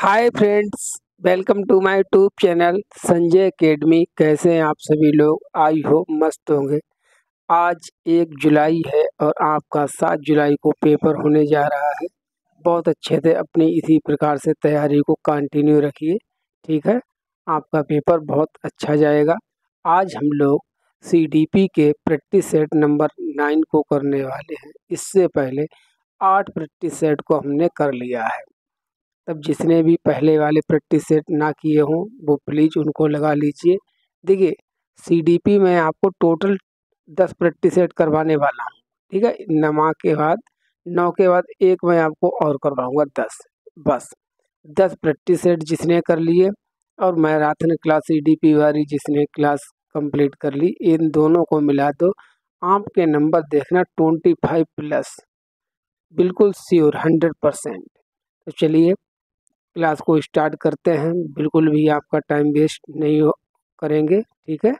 Hi friends, welcome to my YouTube channel Sanjay academy. कैसे हैं आप सभी लोग? आई होप मस्त होंगे। आज 1 जुलाई है और आपका 7 जुलाई को पेपर होने जा रहा है। बहुत अच्छे से अपनी इसी प्रकार से तैयारी को कंटिन्यू रखिए, ठीक है। आपका पेपर बहुत अच्छा जाएगा। आज हम लोग सीडीपी के प्रैक्टिस सेट नंबर 9 को करने वाले हैं। इससे पहले 8 प्रैक्टिस सेट को हमने कर लिया है। तब जिसने भी पहले वाले प्रैक्टिस सेट ना किए हों वो प्लीज़ उनको लगा लीजिए। देखिए, सीडीपी में आपको टोटल 10 प्रैक्टिस सेट करवाने वाला हूँ, ठीक है। 9 के बाद एक मैं आपको और करवाऊँगा 10, बस 10 प्रैक्टिस सेट जिसने कर लिए और मैराथन क्लास सीडीपी वाली जिसने क्लास कंप्लीट कर ली, इन दोनों को मिला दो आपके नंबर देखना 25 प्लस, बिल्कुल श्योर 100%। तो चलिए क्लास को स्टार्ट करते हैं। बिल्कुल भी आपका टाइम वेस्ट नहीं करेंगे, ठीक है।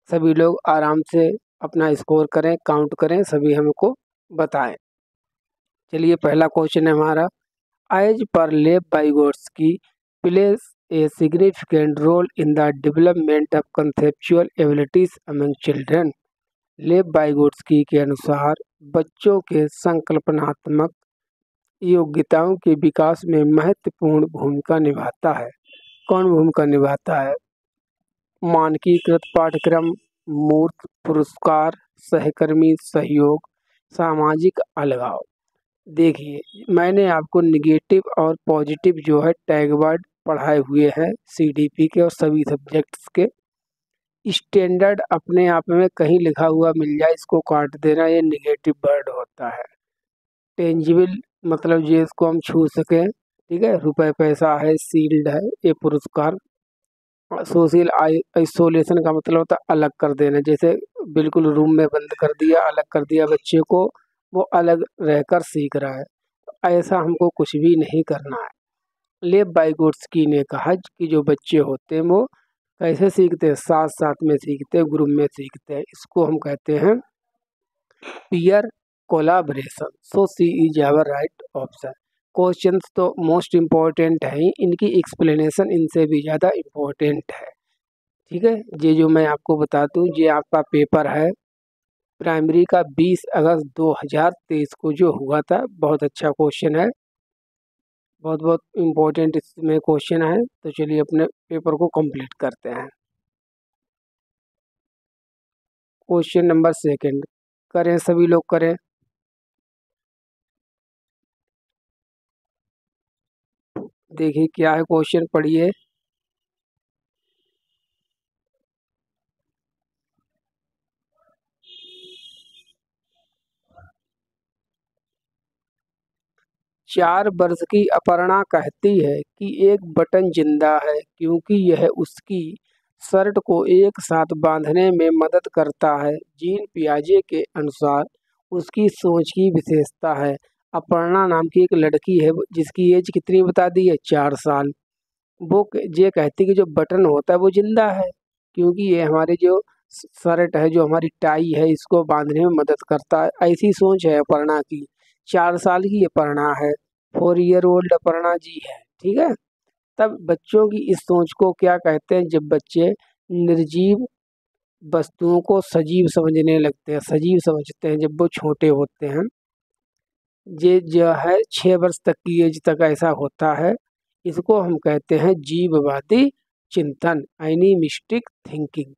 सभी लोग आराम से अपना स्कोर करें, काउंट करें, सभी हमको बताएं। चलिए पहला क्वेश्चन है हमारा, as per Lev Vygotsky place a significant role in the development of conceptual abilities among children. Lev Vygotsky के अनुसार बच्चों के संकल्पनात्मक योग्यताओं के विकास में महत्वपूर्ण भूमिका निभाता है। कौन भूमिका निभाता है? मानकीकृत पाठ्यक्रम, मूर्त पुरस्कार, सहकर्मी सहयोग, सामाजिक अलगाव। देखिए, मैंने आपको निगेटिव और पॉजिटिव जो है टैग वर्ड पढ़ाए हुए हैं सीडीपी के और सभी सब्जेक्ट्स के। स्टैंडर्ड अपने आप में कहीं लिखा हुआ मिल जाए इसको काट देना, ये निगेटिव वर्ड होता है। टेंजिबल मतलब जिसको हम छू सकें, ठीक है। रुपए पैसा है, शील्ड है, ये पुरस्कार। सोशल आइसोलेशन का मतलब होता है अलग कर देना, जैसे बिल्कुल रूम में बंद कर दिया, अलग कर दिया बच्चे को, वो अलग रहकर सीख रहा है। ऐसा हमको कुछ भी नहीं करना है। लेब वाइगोट्स्की ने कहा कि जो बच्चे होते हैं वो कैसे सीखते हैं? साथ साथ में सीखते हैं, ग्रुप में सीखते हैं। इसको हम कहते हैं peer collaboration. So C is our right option. Questions तो मोस्ट इम्पोर्टेंट है, इनकी एक्सप्लेनेशन इनसे भी ज़्यादा इम्पोर्टेंट है, ठीक है। ये जो मैं आपको बता दूँ, ये आपका पेपर है प्राइमरी का 20 अगस्त 2023 को जो हुआ था। बहुत अच्छा क्वेश्चन है, बहुत बहुत इम्पोर्टेंट इसमें क्वेश्चन है। तो चलिए अपने पेपर को कंप्लीट करते हैं। क्वेश्चन नंबर सेकंड करें, सभी लोग करें। देखिए क्या है क्वेश्चन, पढ़िए। चार वर्ष की अपर्णा कहती है कि एक बटन जिंदा है क्योंकि यह उसकी शर्ट को एक साथ बांधने में मदद करता है। जीन पियाजे के अनुसार उसकी सोच की विशेषता है। अपर्णा नाम की एक लड़की है जिसकी एज कितनी बता दी है? 4 साल। वो ये कहती कि जो बटन होता है वो जिंदा है क्योंकि ये हमारी जो शर्ट है, जो हमारी टाई है, इसको बांधने में मदद करता है। ऐसी सोच है अपर्णा की। 4 साल की अपर्णा है, 4 ईयर ओल्ड अपर्णा जी है, ठीक है। तब बच्चों की इस सोच को क्या कहते हैं? जब बच्चे निर्जीव वस्तुओं को सजीव समझने लगते हैं, सजीव समझते हैं जब वो छोटे होते हैं। ये जो है 6 वर्ष तक की एज तक ऐसा होता है। इसको हम कहते हैं जीववादी चिंतन, एनिमिस्टिक थिंकिंग।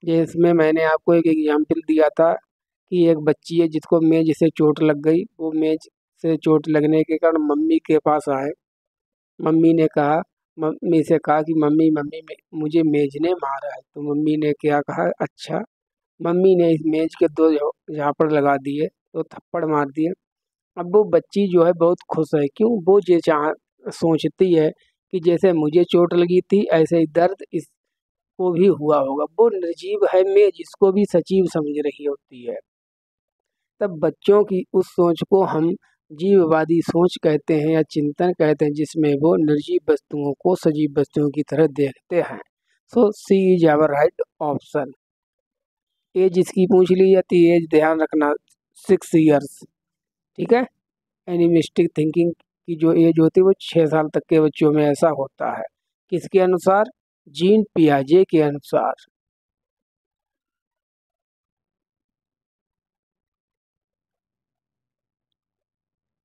ये इसमें मैंने आपको एक एग्जाम्पल दिया था कि एक बच्ची है जिसको मेज से चोट लग गई। वो मेज से चोट लगने के कारण मम्मी के पास आए। मम्मी से कहा कि मम्मी मम्मी मुझे मेज ने मारा है। तो मम्मी ने क्या कहा? अच्छा। मम्मी ने इस मेज के 2 झापड़ लगा दिए, 2 थप्पड़ मार दिए। अब वो बच्ची जो है बहुत खुश है। क्यों? वो ये सोचती है कि जैसे मुझे चोट लगी थी ऐसे ही दर्द इसको भी हुआ होगा। वो निर्जीव है मेज, इसको भी सजीव समझ रही होती है। तब बच्चों की उस सोच को हम जीववादी सोच कहते हैं या चिंतन कहते हैं, जिसमें वो निर्जीव वस्तुओं को सजीव वस्तुओं की तरह देखते हैं। So C is our right option. As इसकी पूछ ली जाती है, एज ध्यान रखना 6 ईयर्स, ठीक है। एनिमिस्टिक थिंकिंग की जो एज होती है वो 6 साल तक के बच्चों में ऐसा होता है। किसके अनुसार? जीन पियाजे के अनुसार।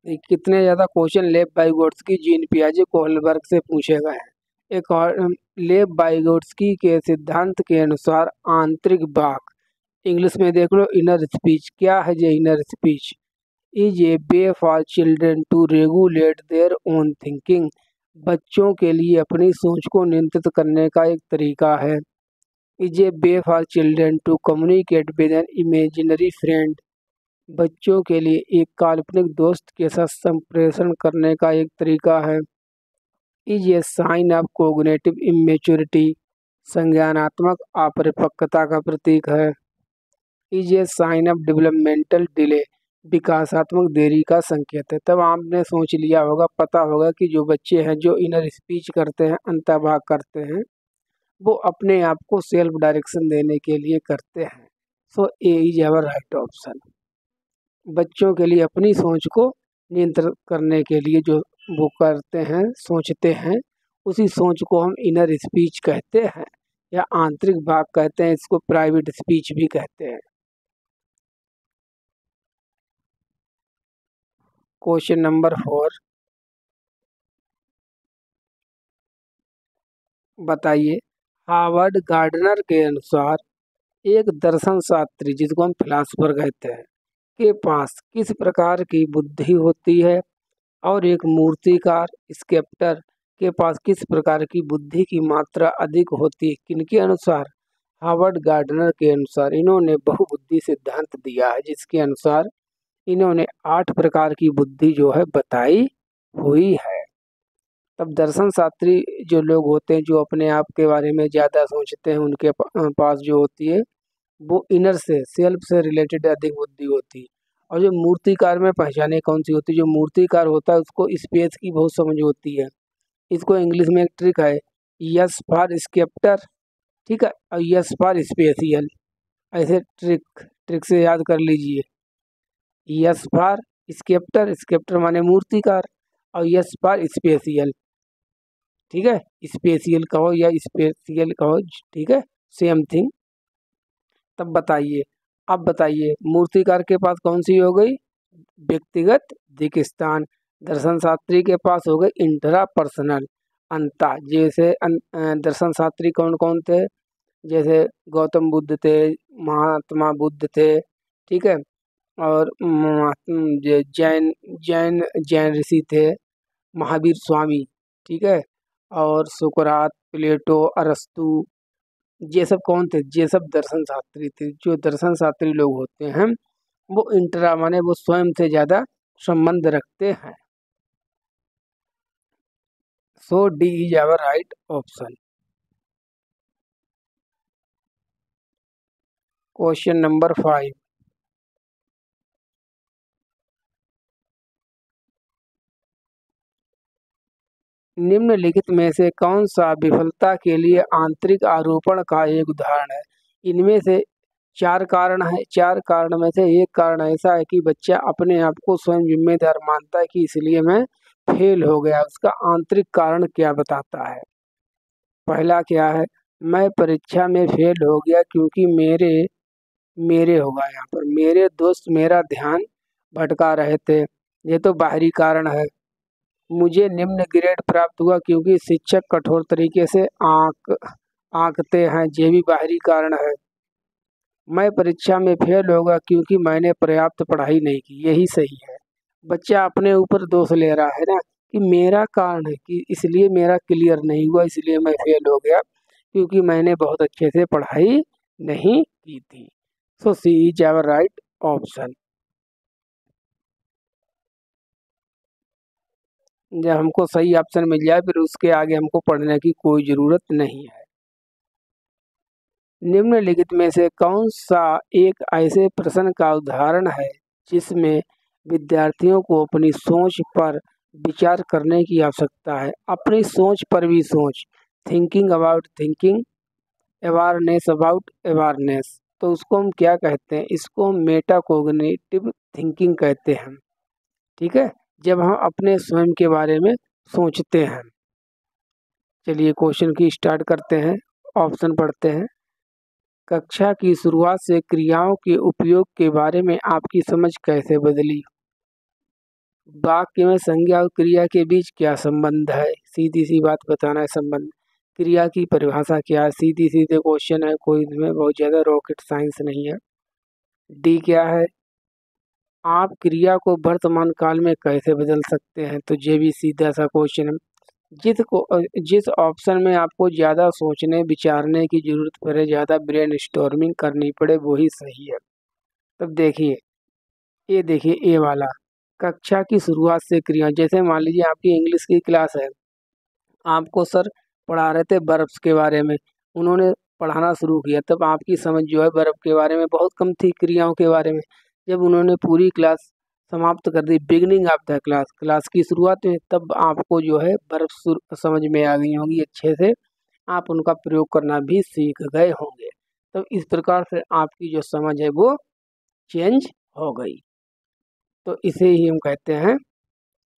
ये कितने ज़्यादा क्वेश्चन लेव वाइगोट्स्की, जीन पियाजे, कोहलबर्ग से पूछे गए हैं। एक और लेव वाइगोट्स्की के सिद्धांत के अनुसार आंतरिक वाक, इंग्लिश में देख लो इनर स्पीच। क्या है ये inner speech? Is a way for children to regulate their own thinking. बच्चों के लिए अपनी सोच को नियंत्रित करने का एक तरीका है। Is a way for children to communicate with an imaginary friend. बच्चों के लिए एक काल्पनिक दोस्त के साथ संप्रेषण करने का एक तरीका है। Is a sign of cognitive immaturity. संज्ञानात्मक अपरिपक्वता का प्रतीक है। Is a sign of developmental delay. विकासात्मक देरी का संकेत है। तब आपने सोच लिया होगा, पता होगा कि जो बच्चे हैं जो इनर स्पीच करते हैं, अंतर्भाग करते हैं, वो अपने आप को सेल्फ डायरेक्शन देने के लिए करते हैं। So A is our right option. बच्चों के लिए अपनी सोच को नियंत्रित करने के लिए जो वो करते हैं, सोचते हैं, उसी सोच को हम इनर स्पीच कहते हैं या आंतरिक भाग कहते हैं। इसको प्राइवेट स्पीच भी कहते हैं। क्वेश्चन नंबर 4 बताइए। हार्वर्ड गार्डनर के अनुसार एक दर्शन शास्त्री, जिसको हम फिलासफर कहते हैं, के पास किस प्रकार की बुद्धि होती है? और एक मूर्तिकार, स्कल्पटर के पास किस प्रकार की बुद्धि की मात्रा अधिक होती है? किनके अनुसार? हार्वर्ड गार्डनर के अनुसार। इन्होंने बहुबुद्धि सिद्धांत दिया है, जिसके अनुसार इन्होंने 8 प्रकार की बुद्धि जो है बताई हुई है। तब दर्शन शास्त्री जो लोग होते हैं, जो अपने आप के बारे में ज़्यादा सोचते हैं, उनके पास जो होती है वो इनर से, सेल्फ से रिलेटेड अधिक बुद्धि होती है। और जो मूर्तिकार में पहचाने कौन सी होती है? जो मूर्तिकार होता है उसको स्पेस की बहुत समझ होती है। इसको इंग्लिश में एक ट्रिक है, यस फॉर स्केप्टर, ठीक है, और यस फॉर स्पेसियल। ऐसे ट्रिक से याद कर लीजिए। यस फॉर स्केप्टर, स्केप्टर माने मूर्तिकार, और यस फॉर स्पेसियल, ठीक है, स्पेसियल कहो या स्पेसियल कहो, ठीक है, सेम थिंग। तब बताइए, अब बताइए मूर्तिकार के पास कौन सी हो गई? व्यक्तिगत दिक्स्थान। दर्शन शास्त्री के पास हो गई इंट्रा पर्सनल, अंता। जैसे दर्शन शास्त्री कौन कौन थे? जैसे गौतम बुद्ध थे, महात्मा बुद्ध थे, ठीक है, और जैन जैन जैन ऋषि थे, महावीर स्वामी, ठीक है, और सुकरात, प्लेटो, अरस्तु, ये सब कौन थे? ये सब दर्शन शास्त्री थे। जो दर्शन शास्त्री लोग होते हैं वो इंट्रा माने वो स्वयं से ज़्यादा संबंध रखते हैं। So D is our right option. Question number 5 निम्नलिखित में से कौन सा विफलता के लिए आंतरिक आरोपण का एक उदाहरण है? इनमें से 4 कारण है। 4 कारण में से एक कारण ऐसा है कि बच्चा अपने आप को स्वयं जिम्मेदार मानता है कि इसलिए मैं फेल हो गया। उसका आंतरिक कारण क्या बताता है? पहला क्या है? मैं परीक्षा में फेल हो गया क्योंकि मेरे मेरे होगा यहाँ पर मेरे दोस्त मेरा ध्यान भटका रहे थे। ये तो बाहरी कारण है। मुझे निम्न ग्रेड प्राप्त हुआ क्योंकि शिक्षक कठोर तरीके से आंकते हैं। ये भी बाहरी कारण है। मैं परीक्षा में फेल होगा क्योंकि मैंने पर्याप्त पढ़ाई नहीं की। यही सही है। बच्चा अपने ऊपर दोष ले रहा है ना, कि मेरा कारण है कि इसलिए मेरा क्लियर नहीं हुआ, इसलिए मैं फेल हो गया क्योंकि मैंने बहुत अच्छे से पढ़ाई नहीं की थी। सो C is our right option. जब हमको सही ऑप्शन मिल जाए फिर उसके आगे हमको पढ़ने की कोई ज़रूरत नहीं है। निम्नलिखित में से कौन सा एक ऐसे प्रश्न का उदाहरण है जिसमें विद्यार्थियों को अपनी सोच पर विचार करने की आवश्यकता है? अपनी सोच पर भी सोच, thinking about thinking, awareness about awareness. तो उसको हम क्या कहते हैं? इसको हम मेटाकोग्निटिव थिंकिंग कहते हैं, ठीक है। जब हम अपने स्वयं के बारे में सोचते हैं। चलिए क्वेश्चन की स्टार्ट करते हैं, ऑप्शन पढ़ते हैं। कक्षा की शुरुआत से क्रियाओं के उपयोग के बारे में आपकी समझ कैसे बदली? वाक्य में संज्ञा और क्रिया के बीच क्या संबंध है? सीधी सी बात बताना है संबंध। क्रिया की परिभाषा क्या है? सीधी सीधे क्वेश्चन है, कोई इसमें बहुत ज़्यादा रॉकेट साइंस नहीं है। डी क्या है? आप क्रिया को वर्तमान काल में कैसे बदल सकते हैं? तो ये भी सीधा सा क्वेश्चन है। जिस ऑप्शन में आपको ज़्यादा सोचने विचारने की जरूरत पड़े, ज़्यादा ब्रेन स्टॉर्मिंग करनी पड़े, वही सही है। तब देखिए, ये देखिए ए वाला, कक्षा की शुरुआत से क्रिया। जैसे मान लीजिए आपकी इंग्लिश की क्लास है, आपको सर पढ़ा रहे थे वर्ब्स के बारे में, उन्होंने पढ़ाना शुरू किया, तब आपकी समझ जो है वर्ब के बारे में बहुत कम थी, क्रियाओं के बारे में। जब उन्होंने पूरी क्लास समाप्त कर दी, beginning of the class, class की शुरुआत में, तब आपको जो है वर्ब समझ में आ गई होंगी अच्छे से, आप उनका प्रयोग करना भी सीख गए होंगे। तब इस प्रकार से आपकी जो समझ है वो चेंज हो गई। तो इसे ही हम कहते हैं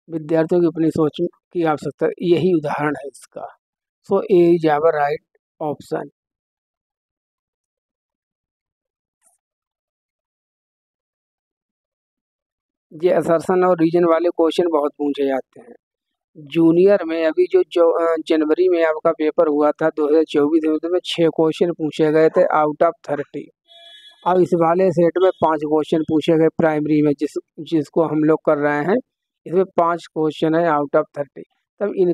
विद्यार्थियों की अपनी सोच की आवश्यकता। यही उदाहरण है इसका। सो A is our right option. ये असर्शन और रीजन वाले क्वेश्चन बहुत पूछे जाते हैं। जूनियर में अभी जो जनवरी में आपका पेपर हुआ था 2024 में, उसमें 6 क्वेश्चन पूछे गए थे आउट ऑफ 30। अब इस वाले सेट में 5 क्वेश्चन पूछे गए प्राइमरी में, जिसको हम लोग कर रहे हैं, इसमें 5 क्वेश्चन है आउट ऑफ 30। तब इन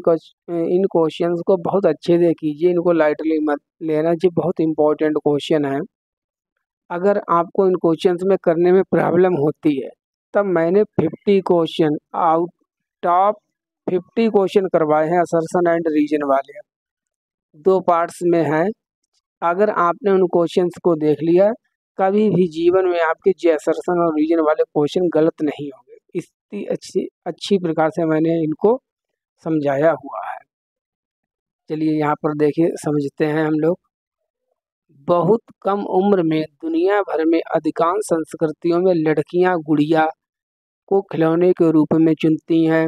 क्वेश्चंस को बहुत अच्छे से कीजिए, इनको लाइटली मत लेना, ये बहुत इंपॉर्टेंट क्वेश्चन है। अगर आपको इन क्वेश्चंस में करने में प्रॉब्लम होती है, तब मैंने 50 क्वेश्चन आउट ऑफ 50 क्वेश्चन करवाए हैं असर्शन एंड रीजन वाले, 2 पार्ट्स में हैं। अगर आपने उन क्वेश्चंस को देख लिया, कभी भी जीवन में आपके जे असर्शन और रीजन वाले क्वेश्चन गलत नहीं होंगे। इतनी अच्छी प्रकार से मैंने इनको समझाया हुआ है। चलिए यहाँ पर देखिए, समझते हैं हम लोग। बहुत कम उम्र में दुनिया भर में अधिकांश संस्कृतियों में लड़कियां गुड़िया को खिलौने के रूप में चुनती हैं,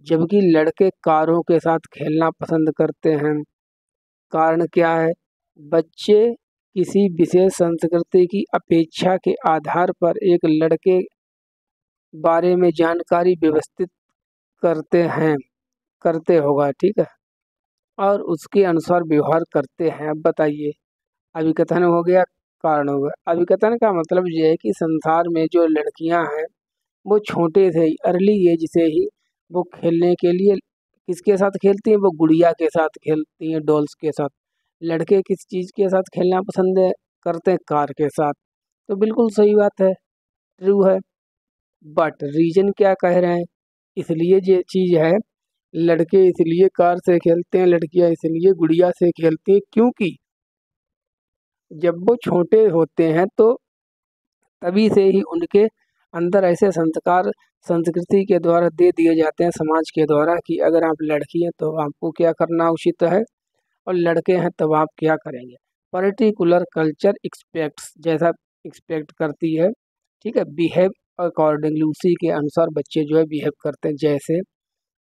जबकि लड़के कारों के साथ खेलना पसंद करते हैं। कारण क्या है? बच्चे किसी विशेष संस्कृति की अपेक्षा के आधार पर एक लड़के बारे में जानकारी व्यवस्थित करते होगा, ठीक है, और उसके अनुसार व्यवहार करते हैं। अब बताइए, अभिकथन हो गया, कारण हो गया। अभिकथन का मतलब ये है कि संसार में जो लड़कियां हैं, वो छोटे से ही, अर्ली एज से ही, वो खेलने के लिए किसके साथ खेलती हैं? वो गुड़िया के साथ खेलती हैं, डॉल्स के साथ। लड़के किस चीज़ के साथ खेलना करते हैं? कार के साथ। तो बिल्कुल सही बात है, ट्रू है। बट रीजन क्या कह रहे हैं? इसलिए ये चीज़ है, लड़के इसलिए कार से खेलते हैं, लड़कियां इसलिए गुड़िया से खेलती हैं, क्योंकि जब वो छोटे होते हैं तो तभी से ही उनके अंदर ऐसे संस्कार संस्कृति के द्वारा दे दिए जाते हैं, समाज के द्वारा, कि अगर आप लड़की हैं तो आपको क्या करना उचित है, और लड़के हैं तब आप क्या करेंगे। पर्टिकुलर कल्चर एक्सपेक्ट्स, जैसा एक्सपेक्ट करती है, ठीक है, बिहेव अकॉर्डिंगली, उसी के अनुसार बच्चे जो है बिहेव करते हैं। जैसे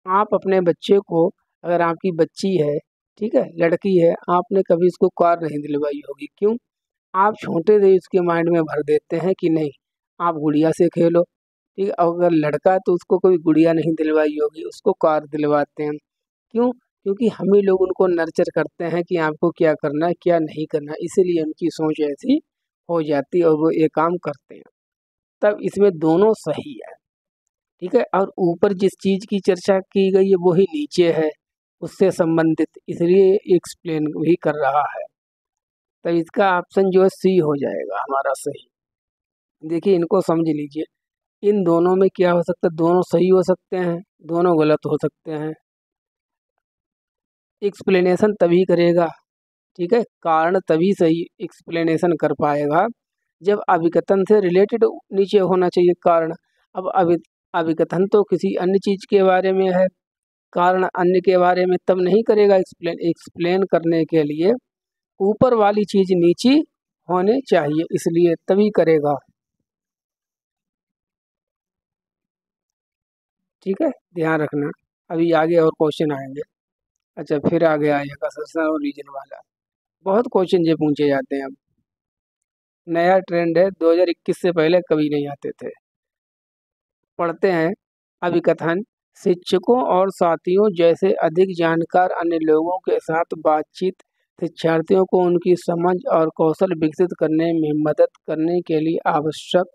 आप अपने बच्चे को, अगर आपकी बच्ची है, ठीक है, लड़की है, आपने कभी उसको कार नहीं दिलवाई होगी, क्यों? आप छोटे से उसके माइंड में भर देते हैं कि नहीं, आप गुड़िया से खेलो, ठीक है। अगर लड़का है तो उसको कोई गुड़िया नहीं दिलवाई होगी, उसको कार दिलवाते हैं, क्यों? क्योंकि हम ही लोग उनको नर्चर करते हैं कि आपको क्या करना है, क्या नहीं करना है, इसीलिए उनकी सोच ऐसी हो जाती है और वो ये काम करते हैं। तब इसमें दोनों सही है, ठीक है। और ऊपर जिस चीज़ की चर्चा की गई है वही नीचे है, उससे संबंधित, इसलिए एक्सप्लेन भी कर रहा है। तो इसका ऑप्शन जो है सी हो जाएगा हमारा सही। देखिए, इनको समझ लीजिए, इन दोनों में क्या हो सकता है? दोनों सही हो सकते हैं, दोनों गलत हो सकते हैं। एक्सप्लेनेशन तभी करेगा, ठीक है, कारण तभी सही एक्सप्लेनेशन कर पाएगा जब अभिकथन से रिलेटेड नीचे होना चाहिए कारण। अब अभिकथन तो किसी अन्य चीज़ के बारे में है, कारण अन्य के बारे में, तब नहीं करेगा एक्सप्लेन करने के लिए ऊपर वाली चीज़ नीचे होने चाहिए, इसलिए तभी करेगा। ठीक है, ध्यान रखना। अभी आगे और क्वेश्चन आएंगे। अच्छा, फिर आगे आएगा असर्शन और रीजन वाला। बहुत क्वेश्चन ये पूछे जाते हैं अब। नया ट्रेंड है, 2021 से पहले कभी नहीं आते थे। पढ़ते हैं अभिकथन। शिक्षकों और साथियों जैसे अधिक जानकार अन्य लोगों के साथ बातचीत शिक्षार्थियों को उनकी समझ और कौशल विकसित करने में मदद करने के लिए आवश्यक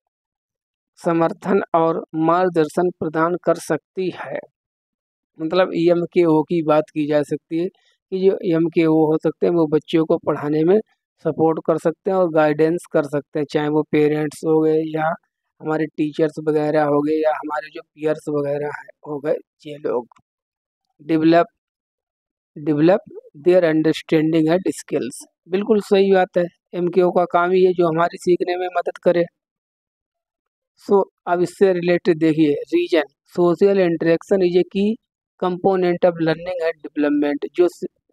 समर्थन और मार्गदर्शन प्रदान कर सकती है। मतलब EMKO की बात की जा सकती है कि जो EMKO हो सकते हैं वो बच्चों को पढ़ाने में सपोर्ट कर सकते हैं और गाइडेंस कर सकते हैं, चाहे वो पेरेंट्स हो गए या हमारे टीचर्स वगैरह हो गए या हमारे जो पीयर्स वगैरह है हो गए, ये लोग develop develop their understanding and skills. बिल्कुल सही बात है, MKO का काम ही है जो हमारी सीखने में मदद करे। अब इससे रिलेटेड देखिए, reason social interaction is a key component of learning and development.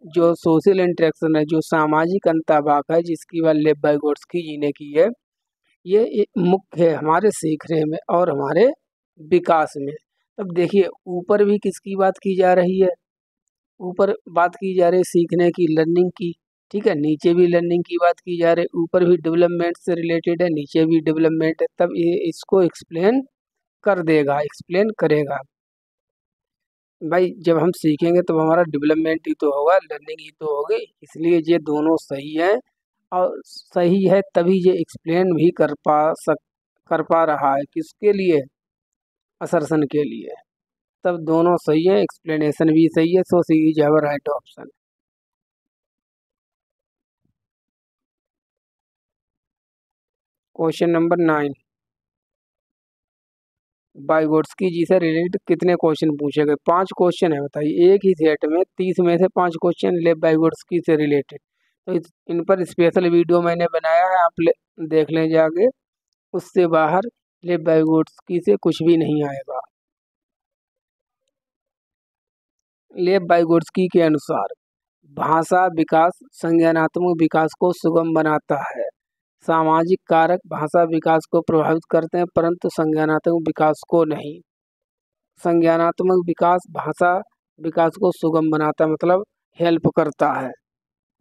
जो सोशल इंटरेक्शन है, जो सामाजिक अंतर्वाक है, जिसकी बात लेव वाइगोट्स्की जी ने की है, ये एक मुख्य है हमारे सीखने में और हमारे विकास में। अब देखिए, ऊपर भी किसकी बात की जा रही है? ऊपर बात की जा रही है सीखने की, लर्निंग की, ठीक है। नीचे भी लर्निंग की बात की जा रही है, ऊपर भी डेवलपमेंट से रिलेटेड है, नीचे भी डेवलपमेंट है। तब ये इसको एक्सप्लेन कर देगा, एक्सप्लेन करेगा। भाई जब हम सीखेंगे तो हमारा डेवलपमेंट ही तो होगा, लर्निंग ही तो होगी, इसलिए ये दोनों सही है। और सही है तभी ये एक्सप्लेन भी कर पा रहा है, किसके लिए? असर्शन के लिए। तब दोनों सही है, एक्सप्लेनेशन भी सही है, so C is our right option. Question number 9, Vygotsky ji से रिलेटेड कितने क्वेश्चन पूछे गए? 5 क्वेश्चन है, बताइए। एक ही सेट में 30 में से 5 क्वेश्चन लेव वाइगोट्स्की से रिलेटेड। तो इन पर स्पेशल वीडियो मैंने बनाया है, आप देख लें जाके। उससे बाहर लेव वाइगोट्स्की से कुछ भी नहीं आएगा। लेव वाइगोट्स्की के अनुसार भाषा विकास संज्ञानात्मक विकास को सुगम बनाता है। सामाजिक कारक भाषा विकास को प्रभावित करते हैं परंतु संज्ञानात्मक विकास को नहीं। संज्ञानात्मक विकास भाषा विकास को सुगम बनाता है, मतलब हेल्प करता है।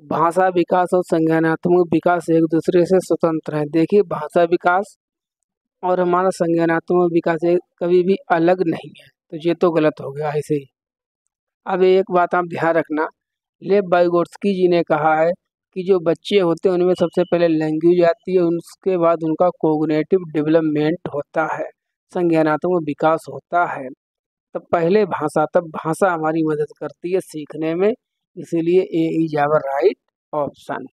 भाषा विकास और संज्ञानात्मक विकास एक दूसरे से स्वतंत्र है। देखिए, भाषा विकास और हमारा संज्ञानात्मक विकास एक कभी भी अलग नहीं है, तो ये तो गलत हो गया ऐसे ही। अब एक बात आप ध्यान रखना, लेव वाइगोट्स्की जी ने कहा है कि जो बच्चे होते हैं उनमें सबसे पहले लैंग्वेज आती है, उसके बाद उनका कोग्निटिव डेवलपमेंट होता है, संज्ञानात्मक विकास होता है। तब पहले भाषा, तब भाषा हमारी मदद करती है सीखने में, इसीलिए A is our right option.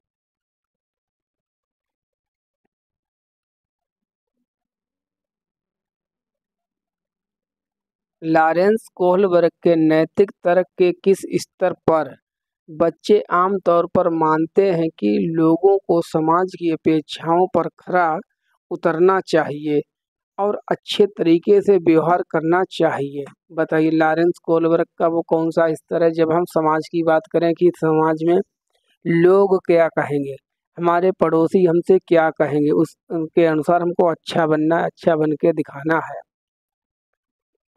Lawrence Kohlberg के नैतिक तर्क के किस स्तर पर बच्चे आमतौर पर मानते हैं कि लोगों को समाज की अपेक्षाओं पर खरा उतरना चाहिए और अच्छे तरीके से व्यवहार करना चाहिए? बताइए, लॉरेंस कोहलबर्ग का वो कौन सा स्तर है? जब हम समाज की बात करें कि समाज में लोग क्या कहेंगे, हमारे पड़ोसी हमसे क्या कहेंगे, उसके अनुसार हमको अच्छा बनना है, अच्छा बन के दिखाना है।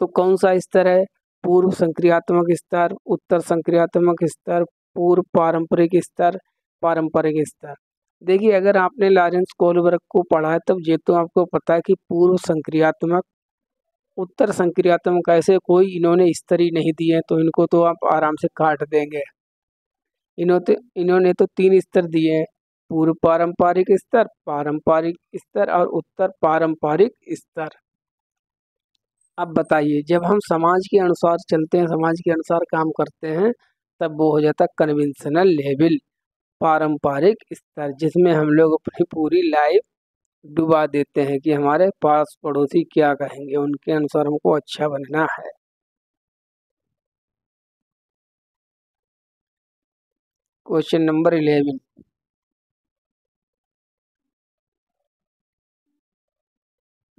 तो कौन सा स्तर है? पूर्व संक्रियात्मक स्तर, उत्तर संक्रियात्मक स्तर, पूर्व पारंपरिक स्तर, पारंपरिक स्तर। देखिए, अगर आपने लॉरेंस कोहलबर्ग को पढ़ा है तब ये तो आपको पता है कि पूर्व संक्रियात्मक, उत्तर संक्रियात्मक ऐसे कोई इन्होंने स्तर ही नहीं दिए, तो इनको तो आप आराम से काट देंगे। इन्होंने तो 3 स्तर दिए हैं, पूर्व पारंपरिक स्तर, पारंपरिक स्तर और उत्तर पारंपरिक स्तर। अब बताइए, जब हम समाज के अनुसार चलते हैं, समाज के अनुसार काम करते हैं, तब वो हो जाता है कन्वेंशनल लेवल, पारंपरिक स्तर, जिसमें हम लोग अपनी पूरी लाइफ डुबा देते हैं कि हमारे पास पड़ोसी क्या कहेंगे, उनके अनुसार हमको अच्छा बनना है। क्वेश्चन नंबर 11,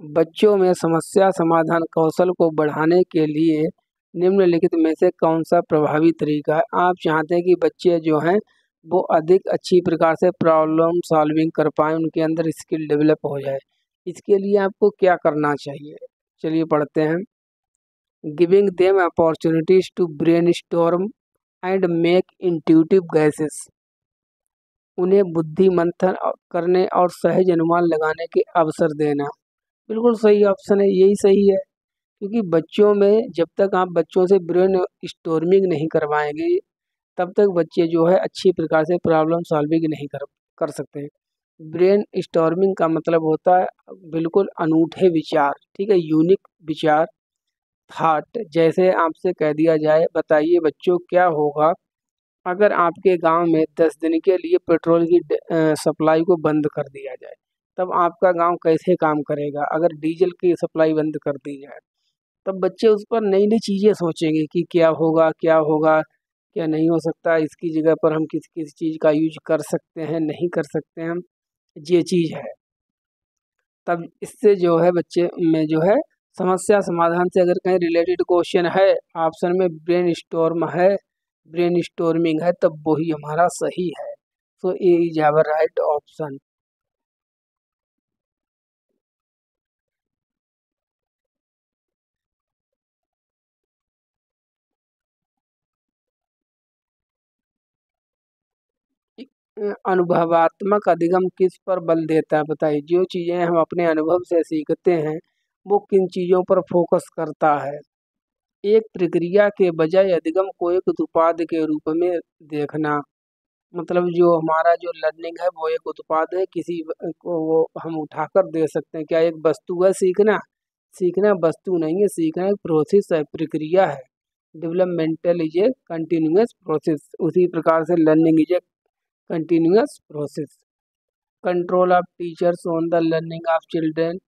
बच्चों में समस्या समाधान कौशल को बढ़ाने के लिए निम्नलिखित में से कौन सा प्रभावी तरीका है? आप चाहते हैं कि बच्चे जो हैं वो अधिक अच्छी प्रकार से प्रॉब्लम सॉल्विंग कर पाएँ, उनके अंदर स्किल डेवलप हो जाए। इसके लिए आपको क्या करना चाहिए? चलिए पढ़ते हैं। Giving them opportunities to brainstorm and make intuitive guesses. उन्हें बुद्धि मंथन करने और सहज अनुमान लगाने के अवसर देना। बिल्कुल सही ऑप्शन है, यही सही है। क्योंकि बच्चों में जब तक आप बच्चों से ब्रेन स्टॉर्मिंग नहीं करवाएंगे तब तक बच्चे जो है अच्छी प्रकार से प्रॉब्लम सॉल्विंग नहीं कर सकते हैं। ब्रेन स्टॉर्मिंग का मतलब होता है बिल्कुल अनूठे विचार, ठीक है, यूनिक विचार, थाट। जैसे आपसे कह दिया जाए, बताइए बच्चों क्या होगा अगर आपके गांव में 10 दिन के लिए पेट्रोल की सप्लाई को बंद कर दिया जाए, तब आपका गांव कैसे काम करेगा। अगर डीजल की सप्लाई बंद कर दी जाए तब बच्चे उस पर नई नई चीज़ें सोचेंगे कि क्या होगा, क्या होगा, क्या नहीं हो सकता, इसकी जगह पर हम किस किस चीज़ का यूज कर सकते हैं, नहीं कर सकते हैं, ये चीज़ है। तब इससे जो है बच्चे में जो है समस्या समाधान से अगर कहीं रिलेटेड क्वेश्चन है, ऑप्शन में ब्रेन स्टॉर्म है, ब्रेन स्टॉर्मिंग है, तब वही हमारा सही है। सो A is our right option. अनुभवात्मक अधिगम किस पर बल देता है, बताइए। जो चीज़ें हम अपने अनुभव से सीखते हैं वो किन चीज़ों पर फोकस करता है। एक प्रक्रिया के बजाय अधिगम को एक उत्पाद के रूप में देखना। मतलब जो हमारा जो लर्निंग है वो एक उत्पाद है, किसी को वो हम उठाकर दे सकते हैं। क्या एक वस्तु है सीखना? सीखना वस्तु नहीं है, सीखना एक प्रोसेस है, प्रक्रिया है। Developmental is a continuous process, उसी प्रकार से learning is a continuous process. Control of teachers on the learning of children,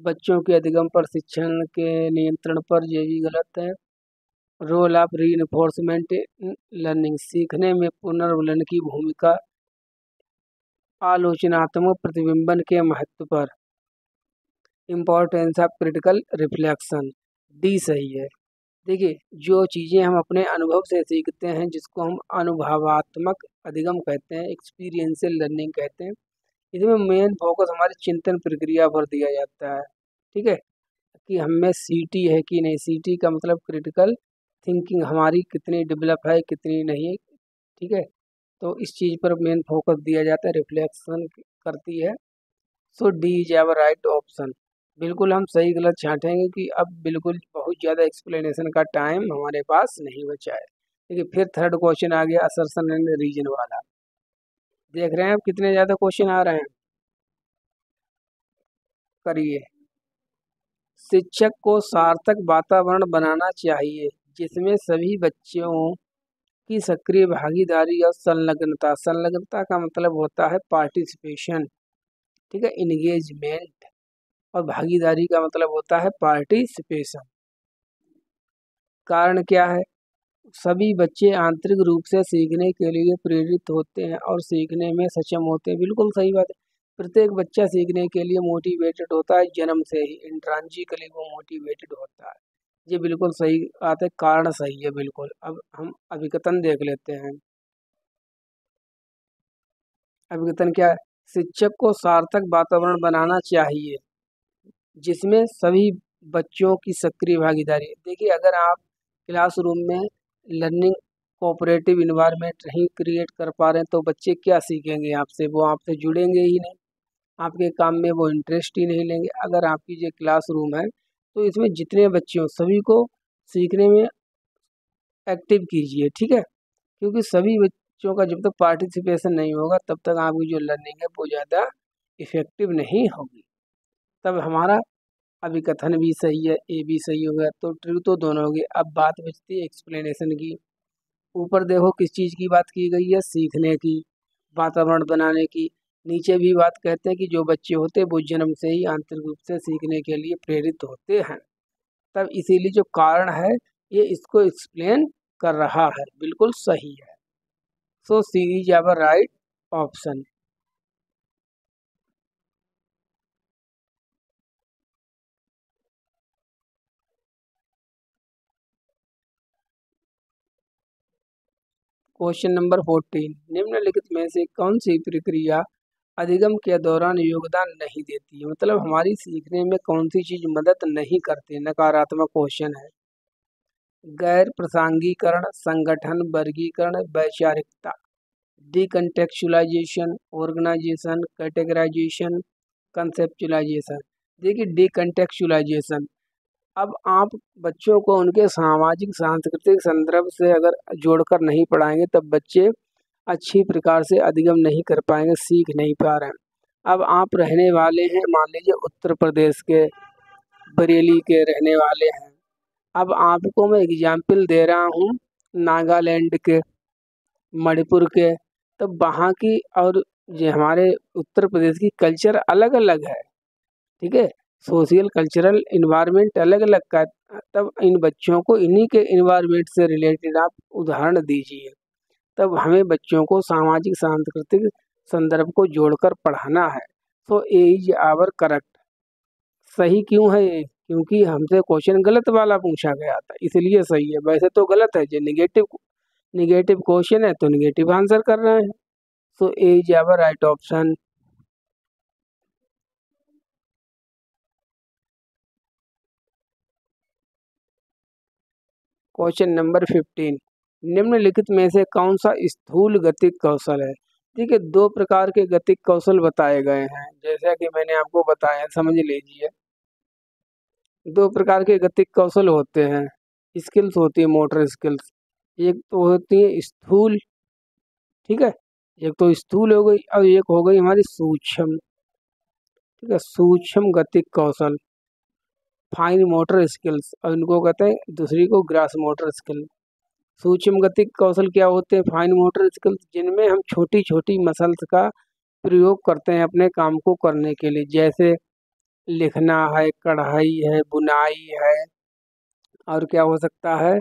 बच्चों के अधिगम पर शिक्षण के नियंत्रण पर, ये भी गलत है। Role of reinforcement in learning, सीखने में पुनर्वलन की भूमिका। आलोचनात्मक प्रतिबिंबन के महत्व पर, importance of critical reflection, D सही है। देखिए, जो चीज़ें हम अपने अनुभव से सीखते हैं जिसको हम अनुभवात्मक अधिगम कहते हैं, एक्सपीरियंशियल लर्निंग कहते हैं, इसमें मेन फोकस हमारी चिंतन प्रक्रिया पर दिया जाता है। ठीक है, कि हमें सीटी है कि नहीं, सीटी का मतलब क्रिटिकल थिंकिंग हमारी कितनी डेवलप है, कितनी नहीं है। ठीक है, तो इस चीज़ पर मेन फोकस दिया जाता है, रिफ्लेक्शन करती है। So D is our right option. बिल्कुल हम सही गलत छांटेंगे कि अब बिल्कुल बहुत ज़्यादा एक्सप्लेनेशन का टाइम हमारे पास नहीं बचा है। देखिए, फिर थर्ड क्वेश्चन आ गया असर्शन एंड रीजन वाला। देख रहे हैं आप कितने ज़्यादा क्वेश्चन आ रहे हैं। करिए। शिक्षक को सार्थक वातावरण बनाना चाहिए जिसमें सभी बच्चों की सक्रिय भागीदारी और संलग्नता। संलग्नता का मतलब होता है पार्टिसिपेशन, ठीक है, इंगेजमेंट। और भागीदारी का मतलब होता है पार्टिसिपेशन। कारण क्या है? सभी बच्चे आंतरिक रूप से सीखने के लिए प्रेरित होते हैं और सीखने में सक्षम होते हैं। बिल्कुल सही बात है। प्रत्येक बच्चा सीखने के लिए मोटिवेटेड होता है, जन्म से ही इंट्रांजिकली वो मोटिवेटेड होता है। ये बिल्कुल सही बात है, कारण सही है बिल्कुल। अब हम अभिकथन देख लेते हैं। अभिकथन क्या है? शिक्षक को सार्थक वातावरण बनाना चाहिए जिसमें सभी बच्चों की सक्रिय भागीदारी। देखिए, अगर आप क्लासरूम में लर्निंग कोऑपरेटिव इन्वायरमेंट नहीं क्रिएट कर पा रहे हैं तो बच्चे क्या सीखेंगे आपसे? वो आपसे जुड़ेंगे ही नहीं, आपके काम में वो इंटरेस्ट ही नहीं लेंगे। अगर आपकी ये क्लासरूम है तो इसमें जितने बच्चे हों सभी को सीखने में एक्टिव कीजिए, ठीक है। क्योंकि सभी बच्चों का जब तक पार्टिसिपेशन नहीं होगा तब तक आपकी जो लर्निंग है वो ज़्यादा इफेक्टिव नहीं होगी। तब हमारा अभिकथन भी सही है, ए भी सही हो गया, तो ट्रू तो दोनों हो गए। अब बात बचती है एक्सप्लेनेशन की। ऊपर देखो किस चीज़ की बात की गई है, सीखने की, वातावरण बनाने की। नीचे भी बात कहते हैं कि जो बच्चे होते हैं वो जन्म से ही आंतरिक रूप से सीखने के लिए प्रेरित होते हैं। तब इसीलिए जो कारण है ये इसको एक्सप्लेन कर रहा है, बिल्कुल सही है। So C is our right option. Question number 14, निम्नलिखित में से कौन सी प्रक्रिया अधिगम के दौरान योगदान नहीं देती है? मतलब हमारी सीखने में कौन सी चीज़ मदद नहीं करती, नकारात्मक क्वेश्चन है। गैर प्रासंगिकरण, संगठन, वर्गीकरण, वैचारिकता। डिकंटेक्चुअलाइजेशन, ऑर्गेनाइजेशन, कैटेगराइजेशन, कंसेप्चुलाइजेशन। देखिए डिकंटेक्चुअलाइजेशन, अब आप बच्चों को उनके सामाजिक सांस्कृतिक संदर्भ से अगर जोड़कर नहीं पढ़ाएंगे तब बच्चे अच्छी प्रकार से अधिगम नहीं कर पाएंगे, सीख नहीं पा रहे हैं। अब आप रहने वाले हैं मान लीजिए उत्तर प्रदेश के, बरेली के रहने वाले हैं। अब आपको मैं एग्जाम्पल दे रहा हूँ नागालैंड के, मणिपुर के, तो वहाँ की और जो हमारे उत्तर प्रदेश की कल्चर अलग अलग है, ठीक है। सोशल कल्चरल इन्वायरमेंट अलग अलग का। तब इन बच्चों को इन्हीं के इन्वायरमेंट से रिलेटेड आप उदाहरण दीजिए, तब हमें बच्चों को सामाजिक सांस्कृतिक संदर्भ को जोड़कर पढ़ाना है। तो ए इज आवर करेक्ट। सही क्यों है ये? क्योंकि हमसे क्वेश्चन गलत वाला पूछा गया था, इसलिए सही है। वैसे तो गलत है, जो निगेटिव निगेटिव क्वेश्चन है तो निगेटिव आंसर कर रहे हैं। So A is our right option. Question number 15, निम्नलिखित में से कौन सा स्थूल गतिक कौशल है? देखिए दो प्रकार के गतिक कौशल बताए गए हैं, जैसा कि मैंने आपको बताया, समझ लीजिए। दो प्रकार के गतिक कौशल होते हैं, स्किल्स होती है, मोटर स्किल्स। एक तो होती है स्थूल, ठीक है, एक तो स्थूल हो गई, और एक हो गई हमारी सूक्ष्म, ठीक है, सूक्ष्म गतिक कौशल, फाइन मोटर स्किल्स, और इनको कहते हैं, दूसरी को ग्रास मोटर स्किल। सूक्ष्म गतिक कौशल क्या होते हैं? फाइन मोटर स्किल्स, जिनमें हम छोटी छोटी मसल्स का प्रयोग करते हैं अपने काम को करने के लिए, जैसे लिखना है, कढ़ाई है, बुनाई है, और क्या हो सकता है,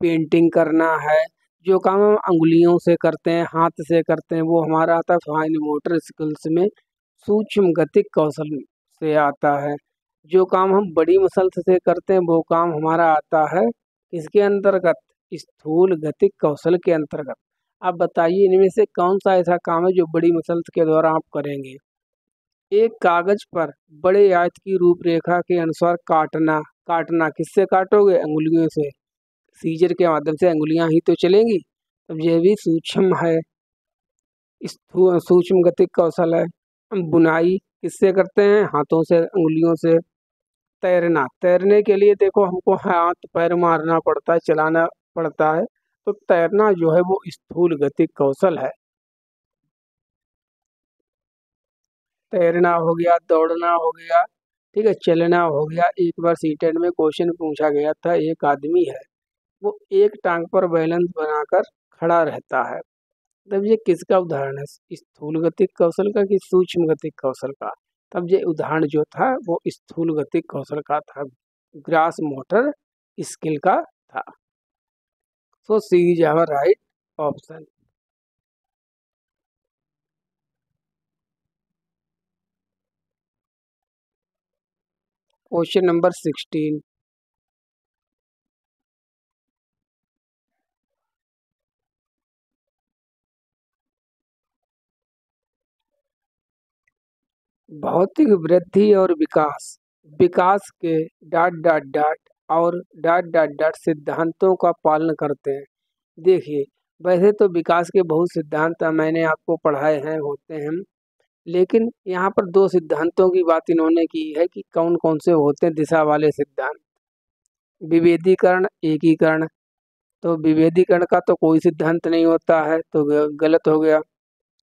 पेंटिंग करना है। जो काम हम अंगुलियों से करते हैं, हाथ से करते हैं, वो हमारा आता है फाइन मोटर स्किल्स में, सूक्ष्म गतिक कौशल से आता है। जो काम हम बड़ी मसल्स से करते हैं वो काम हमारा आता है इसके अंतर्गत, स्थूल गतिक कौशल के अंतर्गत। आप बताइए इनमें से कौन सा ऐसा काम है जो बड़ी मसल्स के द्वारा आप करेंगे? एक कागज पर बड़े आयत की रूपरेखा के अनुसार काटना। काटना किससे काटोगे? अंगुलियों से, सीजर के माध्यम से अंगुलियां ही तो चलेंगी। तब यह भी सूक्ष्म है, सूक्ष्म गतिक कौशल है। बुनाई किससे करते हैं? हाथों से, अंगुलियों से। तैरना, तैरने के लिए देखो हमको हाथ पैर मारना पड़ता है, चलाना पड़ता है, तो तैरना जो है वो स्थूल गतिक कौशल है। तैरना हो गया, दौड़ना हो गया, ठीक है, चलना हो गया। एक बार सीटेट में क्वेश्चन पूछा गया था, एक आदमी है वो एक टांग पर बैलेंस बनाकर खड़ा रहता है, तब ये किसका उदाहरण है? स्थूल गतिक कौशल का कि सूक्ष्म गतिक कौशल का? तब ये उदाहरण जो था वो स्थूल गतिक कौशल का था, ग्रास मोटर स्किल का था। So C is our right option. Question number 16, भौतिक वृद्धि और विकास, विकास के डॉट डॉट डॉट और डॉट डॉट डॉट सिद्धांतों का पालन करते हैं। देखिए वैसे तो विकास के बहुत सिद्धांत मैंने आपको पढ़ाए हैं, होते हैं, लेकिन यहाँ पर दो सिद्धांतों की बात इन्होंने की है कि कौन कौन से होते हैं दिशा वाले सिद्धांत। विभेदीकरण, एकीकरण। तो विभेदीकरण का तो कोई सिद्धांत नहीं होता है, तो गलत हो गया।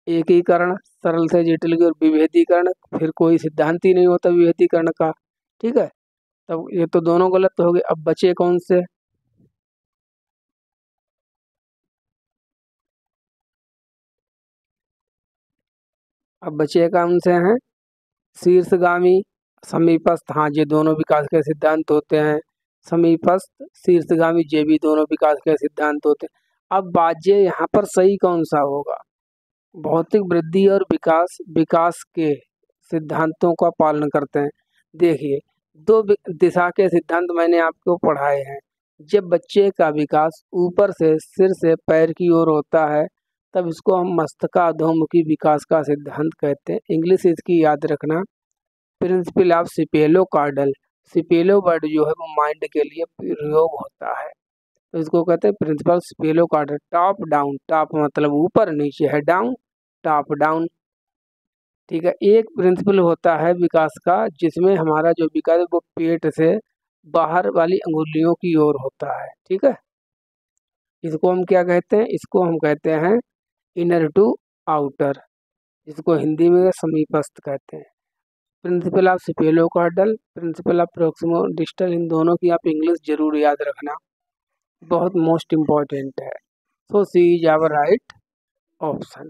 एकीकरण सरल से जटिल की, और विभेदीकरण फिर कोई सिद्धांत ही नहीं होता विभेदीकरण का, ठीक है। तब ये तो दोनों गलत हो गए। अब बचे कौन से? अब बचे कौन से हैं? शीर्षगामी, समीपस्थ, हाँ ये दोनों विकास के सिद्धांत होते हैं। समीपस्थ, शीर्षगामी, ये भी दोनों विकास के सिद्धांत होते हैं। अब बाज्य यहाँ पर सही कौन सा होगा? भौतिक वृद्धि और विकास विकास के सिद्धांतों का पालन करते हैं। देखिए दो दिशा के सिद्धांत मैंने आपको पढ़ाए हैं। जब बच्चे का विकास ऊपर से सिर से पैर की ओर होता है तब इसको हम मस्तकाधोमुखी विकास का सिद्धांत कहते हैं। इंग्लिश इसकी याद रखना, प्रिंसिपल ऑफ सिपेलो कार्डल। सिपेलो वर्ड जो है वो माइंड के लिए प्रयोग होता है। तो इसको कहते हैं principle cephalocaudal. Top down, top मतलब ऊपर, नीचे है डाउन, टॉप डाउन। ठीक है, एक प्रिंसिपल होता है विकास का जिसमें हमारा जो विकास है वो पेट से बाहर वाली अंगुलियों की ओर होता है। ठीक है, इसको हम क्या कहते हैं, इसको हम कहते हैं इनर टू आउटर, जिसको हिंदी में समीपस्थ कहते हैं। Principle of cephalocaudal, principle of proximodistal, इन दोनों की आप इंग्लिश जरूर याद रखना, बहुत मोस्ट इम्पॉर्टेंट है। So C is our right option.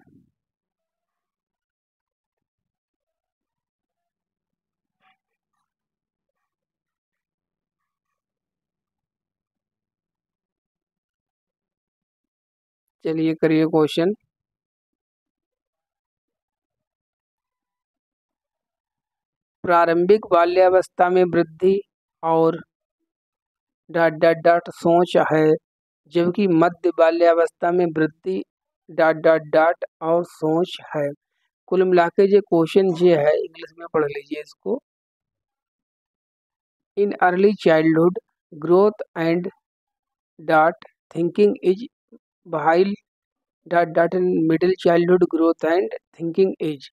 चलिए करिए क्वेश्चन। प्रारंभिक बाल्यावस्था में वृद्धि और डॉट डॉट डॉट सोच है, जबकि मध्य बाल्यावस्था में वृद्धि डॉट डॉट डॉट और सोच है। कुल मिला के जो क्वेश्चन ये है, इंग्लिश में पढ़ लीजिए इसको। In early childhood growth and dot thinking is while dot dot in middle childhood growth and thinking age.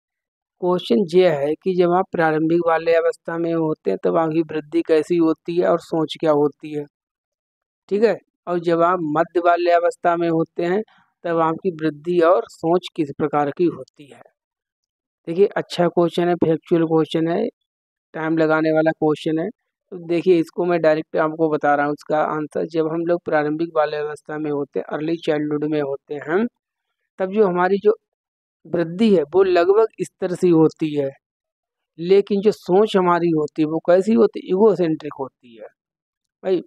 Question ये है कि जब आप प्रारंभिक बाल्यावस्था में होते हैं तब आपकी वृद्धि कैसी होती है और सोच क्या होती है। ठीक है, और जब आप मध्य बाल्यावस्था में होते हैं तब आपकी वृद्धि और सोच किस प्रकार की होती है। देखिए अच्छा क्वेश्चन है, फैक्चुअल क्वेश्चन है, टाइम लगाने वाला क्वेश्चन है। तो देखिए इसको मैं डायरेक्ट आपको बता रहा हूँ उसका आंसर। जब हम लोग प्रारंभिक बाल्यावस्था में होते हैं, अर्ली चाइल्डहुड में होते हैं, तब जो हमारी जो वृद्धि है वो लगभग इस तरह से होती है, लेकिन जो सोच हमारी होती है वो कैसी होती है, इगोसेंट्रिक होती है। भाई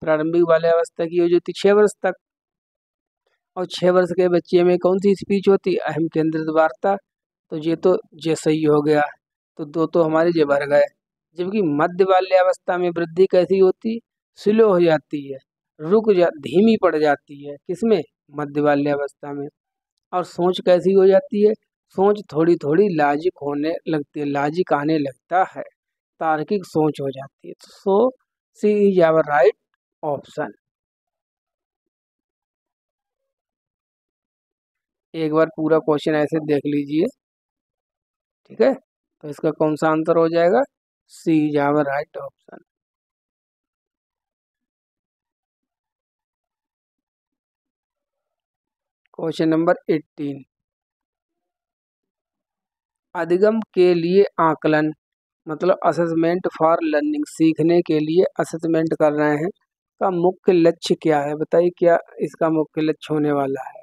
प्रारंभिक बाल्यावस्था की एज होती है 6 वर्ष तक, और 6 वर्ष के बच्चे में कौन सी स्पीच होती है, अहम केंद्रित वार्ता। तो ये सही हो गया, तो दो तो हमारे ये भर गए। जबकि मध्य बाल्यावस्था में वृद्धि कैसी होती, स्लो हो जाती है, धीमी पड़ जाती है, किसमें, मध्य बाल्यावस्था में। और सोच कैसी हो जाती है, सोच थोड़ी थोड़ी लॉजिक होने लगती है, लॉजिक आने लगता है, तार्किक सोच हो जाती है। So C is our right option. एक बार पूरा क्वेश्चन ऐसे देख लीजिए। ठीक है, तो इसका कौन सा आंसर हो जाएगा, C is our right option. Question number 18, अधिगम के लिए आकलन मतलब असेसमेंट फॉर लर्निंग, सीखने के लिए असेसमेंट कर रहे हैं, का मुख्य लक्ष्य क्या है, बताइए क्या इसका मुख्य लक्ष्य होने वाला है।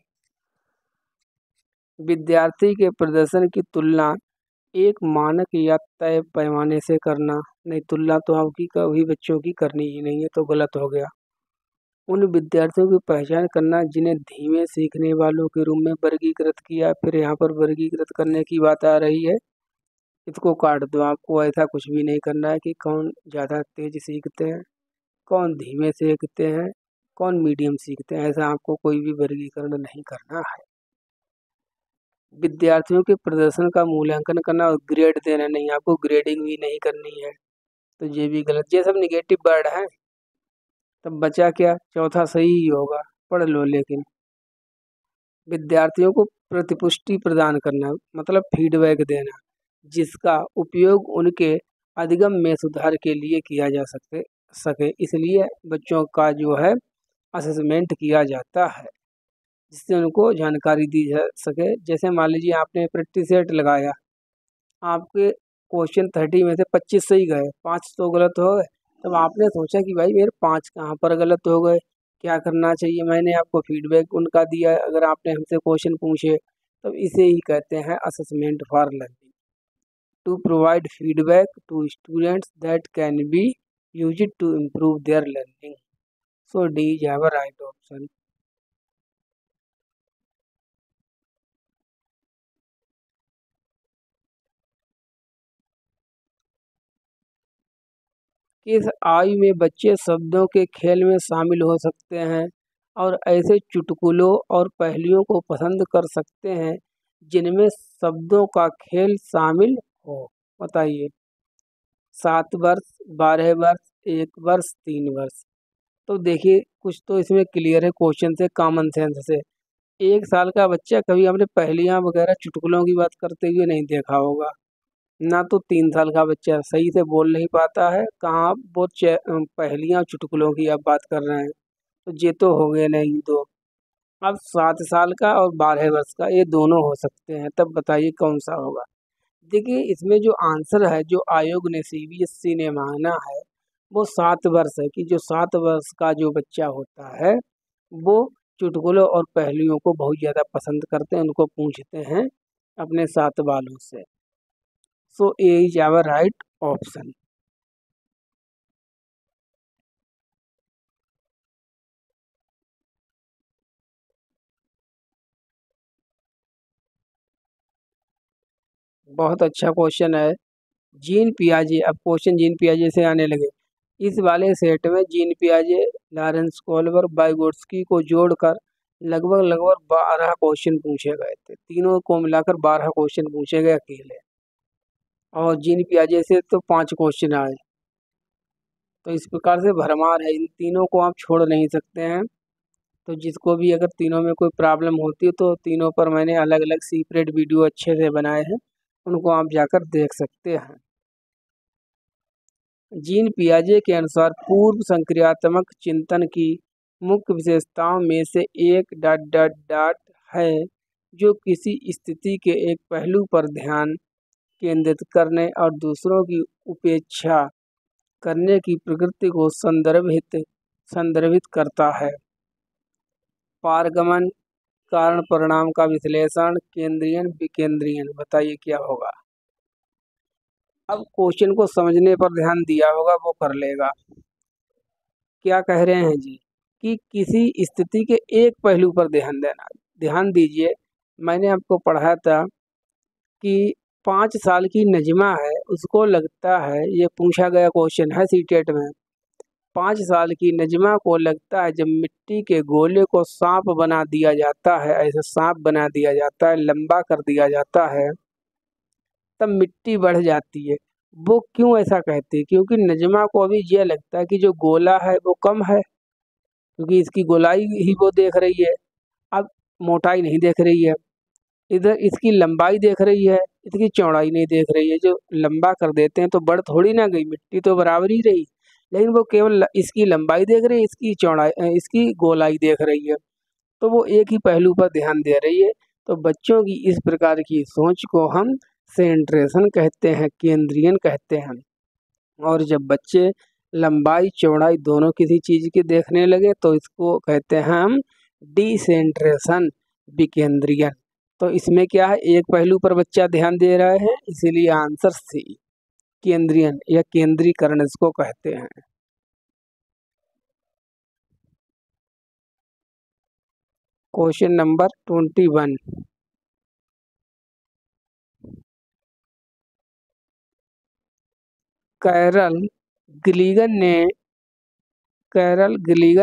विद्यार्थी के प्रदर्शन की तुलना एक मानक या तय पैमाने से करना। नहीं, तुलना तो आपकी कभी बच्चों की करनी ही नहीं है, तो गलत हो गया। उन विद्यार्थियों की पहचान करना जिन्हें धीमे सीखने वालों के रूप में वर्गीकृत किया। फिर यहाँ पर वर्गीकृत करने की बात आ रही है, इसको काट दो। आपको ऐसा कुछ भी नहीं करना है कि कौन ज़्यादा तेज सीखते हैं, कौन धीमे सीखते हैं, कौन मीडियम सीखते हैं, ऐसा आपको कोई भी वर्गीकरण नहीं करना है। विद्यार्थियों के प्रदर्शन का मूल्यांकन करना और ग्रेड देना नहीं, आपको ग्रेडिंग भी नहीं करनी है, तो ये भी गलत। ये सब निगेटिव वर्ड है, तब बचा क्या, चौथा सही ही होगा, पढ़ लो। लेकिन विद्यार्थियों को प्रतिपुष्टि प्रदान करना मतलब फीडबैक देना, जिसका उपयोग उनके अधिगम में सुधार के लिए किया जा सके, इसलिए बच्चों का जो है असेसमेंट किया जाता है, जिससे उनको जानकारी दी जा सके। जैसे मान लीजिए आपने प्रैक्टिस सेट लगाया, आपके क्वेश्चन 30 में से 25 सही गए, 5 तो गलत हो गए। तब आपने सोचा कि भाई मेरे 5 कहाँ पर गलत हो गए, क्या करना चाहिए। मैंने आपको फीडबैक उनका दिया, अगर आपने हमसे क्वेश्चन पूछे, तब इसे ही कहते हैं assessment for learning, to provide feedback to students that can be used to improve their learning. So D is our right option. किस आयु में बच्चे शब्दों के खेल में शामिल हो सकते हैं और ऐसे चुटकुलों और पहेलियों को पसंद कर सकते हैं जिनमें शब्दों का खेल शामिल हो, बताइए। 7 वर्ष, 12 वर्ष, 1 वर्ष, 3 वर्ष। तो देखिए कुछ तो इसमें क्लियर है क्वेश्चन से, कॉमन सेंस से। 1 साल का बच्चा कभी आपने पहेलियाँ वगैरह चुटकुलों की बात करते हुए नहीं देखा होगा। ना तो 3 साल का बच्चा सही से बोल नहीं पाता है, कहाँ वो पहेलियाँ चुटकुलों की आप बात कर रहे हैं। तो ये तो हो गए नहीं दो। अब 7 साल का और 12 वर्ष का ये दोनों हो सकते हैं, तब बताइए कौन सा होगा। देखिए इसमें जो आंसर है, जो आयोग ने सीबीएसई ने माना है, वो 7 वर्ष है कि जो 7 वर्ष का जो बच्चा होता है वो चुटकुलों और पहेलियों को बहुत ज़्यादा पसंद करते हैं, उनको पूछते हैं अपने साथ वालों से। सो A is our right option. बहुत अच्छा क्वेश्चन है। जीन पियाजे, अब क्वेश्चन जीन पियाजे से आने लगे। इस वाले सेट में जीन पियाजे, लॉरेंस कोल्बर, वाइगोट्स्की को जोड़कर लगभग लगभग 12 क्वेश्चन पूछे गए थे। तीनों को मिलाकर 12 क्वेश्चन पूछे गए अकेले, और जीन पियाजे से तो 5 क्वेश्चन आए। तो इस प्रकार से भरमार है, इन तीनों को आप छोड़ नहीं सकते हैं। तो जिसको भी अगर तीनों में कोई प्रॉब्लम होती है तो तीनों पर मैंने अलग अलग सीक्रेट वीडियो अच्छे से बनाए हैं, उनको आप जाकर देख सकते हैं। जीन पियाजे के अनुसार पूर्व संक्रियात्मक चिंतन की मुख्य विशेषताओं में से एक डॉट डॉट डॉट है, जो किसी स्थिति के एक पहलू पर ध्यान केंद्रित करने और दूसरों की उपेक्षा करने की प्रकृति को संदर्भित करता है। पारगमन, कारण परिणाम का विश्लेषण, केंद्रीयन विकेंद्रीयन, बताइए क्या होगा। अब क्वेश्चन को समझने पर ध्यान दिया होगा वो कर लेगा। क्या कह रहे हैं जी कि किसी स्थिति के एक पहलू पर ध्यान देना। ध्यान दीजिए, मैंने आपको पढ़ाया था कि 5 साल की नजमा है, उसको लगता है, ये पूछा गया क्वेश्चन है सीटेट में। 5 साल की नजमा को लगता है जब मिट्टी के गोले को सांप बना दिया जाता है, ऐसे सांप बना दिया जाता है, लंबा कर दिया जाता है, तब मिट्टी बढ़ जाती है। वो क्यों ऐसा कहते हैं? क्योंकि नजमा को अभी ये लगता है कि जो गोला है वो कम है, क्योंकि इसकी गोलाई ही वो देख रही है, अब मोटाई नहीं देख रही है। इधर इसकी लंबाई देख रही है, इसकी चौड़ाई नहीं देख रही है। जो लंबा कर देते हैं तो बढ़ थोड़ी ना गई, मिट्टी तो बराबर ही रही। लेकिन वो केवल इसकी लंबाई देख रही है, इसकी चौड़ाई इसकी गोलाई देख रही है। तो वो एक ही पहलू पर ध्यान दे रही है। तो बच्चों की इस प्रकार की सोच को हम सेंट्रेशन कहते हैं, केंद्रीयन कहते हैं। और जब बच्चे लंबाई चौड़ाई दोनों किसी चीज की देखने लगे तो इसको कहते हैं हम डिसेंट्रेशन, विकेंद्रीयन। तो इसमें क्या है, एक पहलू पर बच्चा ध्यान दे रहा है, इसीलिए आंसर सी, केंद्रीयन या केंद्रीकरण इसको कहते हैं। Question number 21। कैरल गिलिगन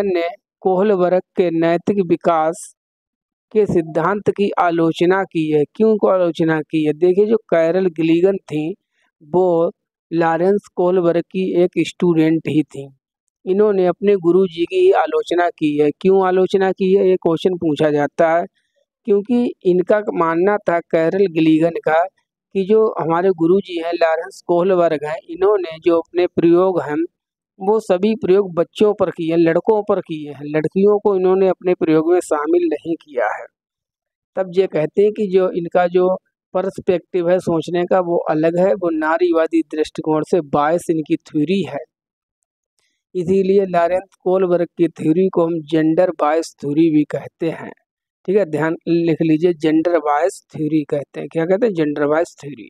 ने कोहलबर्ग के नैतिक विकास के सिद्धांत की आलोचना की है। क्यों को आलोचना की है? देखिए जो कैरल गिलिगन थी वो लॉरेंस कोहलबर्ग की एक स्टूडेंट ही थी। इन्होंने अपने गुरुजी की आलोचना की है। क्यों आलोचना की है, ये क्वेश्चन पूछा जाता है। क्योंकि इनका मानना था, कैरल गिलिगन का, कि जो हमारे गुरुजी हैं लॉरेंस कोहलबर्ग हैं, इन्होंने जो अपने प्रयोग हैं वो सभी प्रयोग बच्चों पर किए हैं, लड़कों पर किए हैं, लड़कियों को इन्होंने अपने प्रयोग में शामिल नहीं किया है। तब ये कहते हैं कि जो इनका जो पर्सपेक्टिव है सोचने का वो अलग है, वो नारीवादी दृष्टिकोण से बायस इनकी थ्योरी है। इसीलिए लॉरेंस कोलबर्ग की थ्योरी को हम जेंडर बायस थ्योरी भी कहते हैं। ठीक है, ध्यान लिख लीजिए, जेंडर बायस थ्योरी कहते हैं। क्या कहते हैं? Gender bias theory.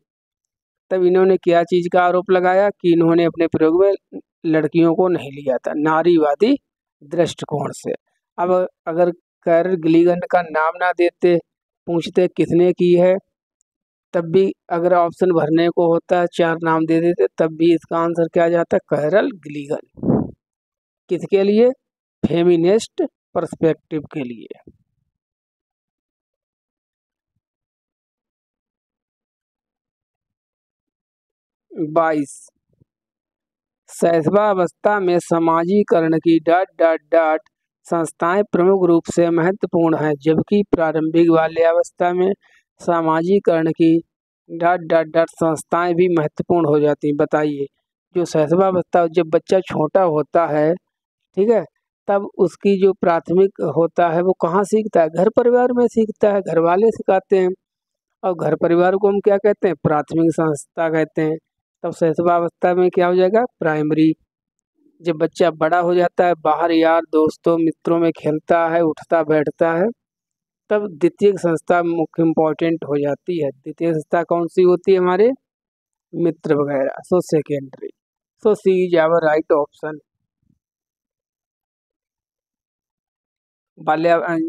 तब इन्होंने क्या चीज का आरोप लगाया कि इन्होंने अपने प्रयोग में लड़कियों को नहीं लिया था, नारीवादी दृष्टिकोण से। अब अगर कैरल गिलिगन का नाम ना देते, पूछते किसने की है, तब भी अगर ऑप्शन भरने को होता है 4 नाम दे देते, तब भी इसका आंसर क्या जाता है? Carol Gilligan. किसके लिए? फेमिनिस्ट पर्सपेक्टिव के लिए। 22। शैशवावस्था में समाजीकरण की डॉट डॉट डॉट संस्थाएं प्रमुख रूप से महत्वपूर्ण हैं, जबकि प्रारंभिक बाल्यावस्था में समाजीकरण की डॉट डॉट डॉट संस्थाएं भी महत्वपूर्ण हो जाती हैं। बताइए, जो शैशवावस्था जब बच्चा छोटा होता है, ठीक है, तब उसकी जो प्राथमिक होता है वो कहाँ सीखता है? घर परिवार में सीखता है, घर वाले सिखाते हैं। और घर परिवार को हम क्या कहते हैं? प्राथमिक संस्था कहते हैं। तब शैशवावस्था में क्या हो जाएगा? प्राइमरी। जब बच्चा बड़ा हो जाता है, बाहर यार दोस्तों मित्रों में खेलता है, उठता बैठता है, तब द्वितीयक संस्था मुख्य इम्पोर्टेंट हो जाती है। द्वितीय संस्था कौन सी होती है? हमारे मित्र वगैरह। So secondary. So C is our right option.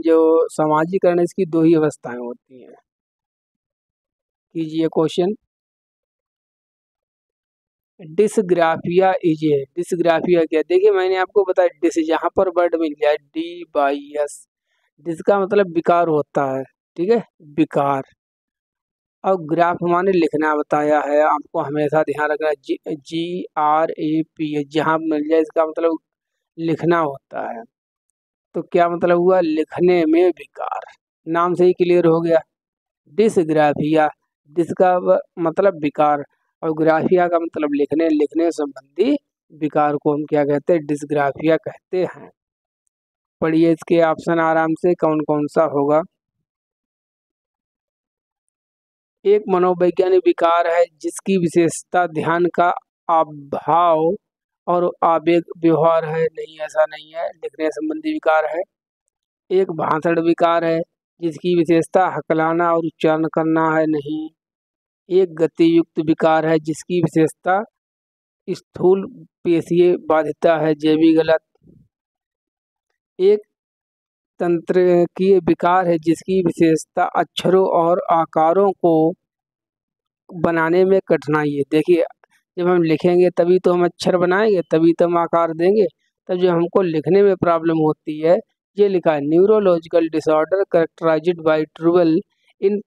जो समाजीकरण है, इसकी दो ही अवस्थाएं होती हैं। कीजिए question. Dysgraphia is a, dysgraphia क्या? देखिए मैंने आपको बताया, डिस जहाँ पर वर्ड मिल जाए D/S, डिस का मतलब विकार होता है, ठीक है, विकार। और ग्राफ माने लिखना बताया है, आपको हमेशा ध्यान रखना। GRAP जहाँ मिल जाए इसका मतलब लिखना होता है। तो क्या मतलब हुआ? लिखने में विकार। नाम से ही क्लियर हो गया। डिसग्राफिया, डिस का मतलब विकार, और ग्राफिया का मतलब लिखने, लिखने संबंधी विकार को हम क्या कहते हैं? डिसग्राफिया कहते हैं। पढ़िए इसके ऑप्शन आराम से, कौन कौन सा होगा। एक मनोवैज्ञानिक विकार है जिसकी विशेषता ध्यान का अभाव और आवेग व्यवहार है। नहीं, ऐसा नहीं है, लिखने संबंधी विकार है। एक भाषण विकार है जिसकी विशेषता हकलाना और उच्चारण करना है। नहीं। एक गति युक्त विकार है जिसकी विशेषता स्थूल पेशीय बाधिता है। ये भी गलत। एक तंत्रिकीय विकार है जिसकी विशेषता अक्षरों और आकारों को बनाने में कठिनाई है। देखिए, जब हम लिखेंगे तभी तो हम अक्षर बनाएंगे, तभी तो हम आकार देंगे। तब जो हमको लिखने में प्रॉब्लम होती है, ये लिखा है neurological disorder characterised by trouble in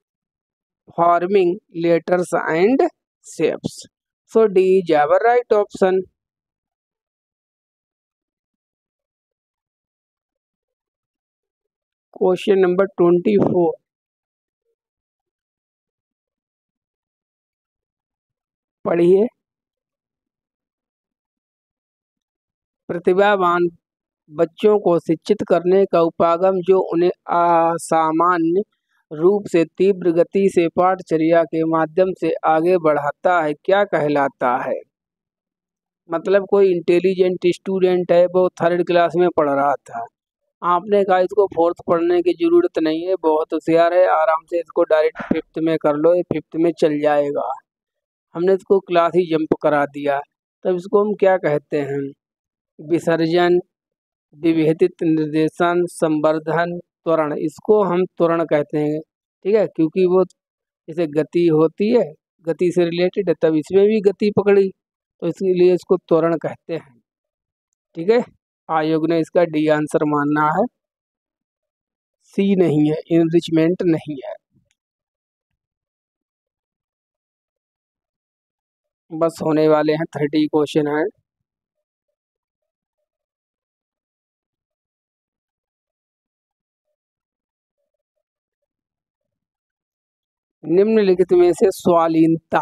forming letters and shapes. So D is our right option. Question number 24। पढ़िए। प्रतिभावान बच्चों को शिक्षित करने का उपागम जो उन्हें असामान्य रूप से तीव्र गति से पाठचर्या के माध्यम से आगे बढ़ाता है, क्या कहलाता है? मतलब कोई इंटेलिजेंट स्टूडेंट है, वो 3rd क्लास में पढ़ रहा था, आपने कहा इसको 4th पढ़ने की जरूरत नहीं है, बहुत होशियार है, आराम से इसको डायरेक्ट 5th में कर लो, ये 5th में चल जाएगा। हमने इसको क्लास ही जंप करा दिया, तब इसको हम क्या कहते हैं? विसर्जन, विभेदित निर्देशन, संवर्धन, त्वरण। इसको हम त्वरण कहते हैं, ठीक है, क्योंकि वो जैसे गति होती है, गति से रिलेटेड है, तब इसमें भी गति पकड़ी, तो इसलिए इसको त्वरण कहते हैं। ठीक है, आयोग ने इसका डी आंसर मानना है, सी नहीं है, इनरिचमेंट नहीं है। बस होने वाले हैं, 30 क्वेश्चन है। निम्नलिखित में से स्वालीनता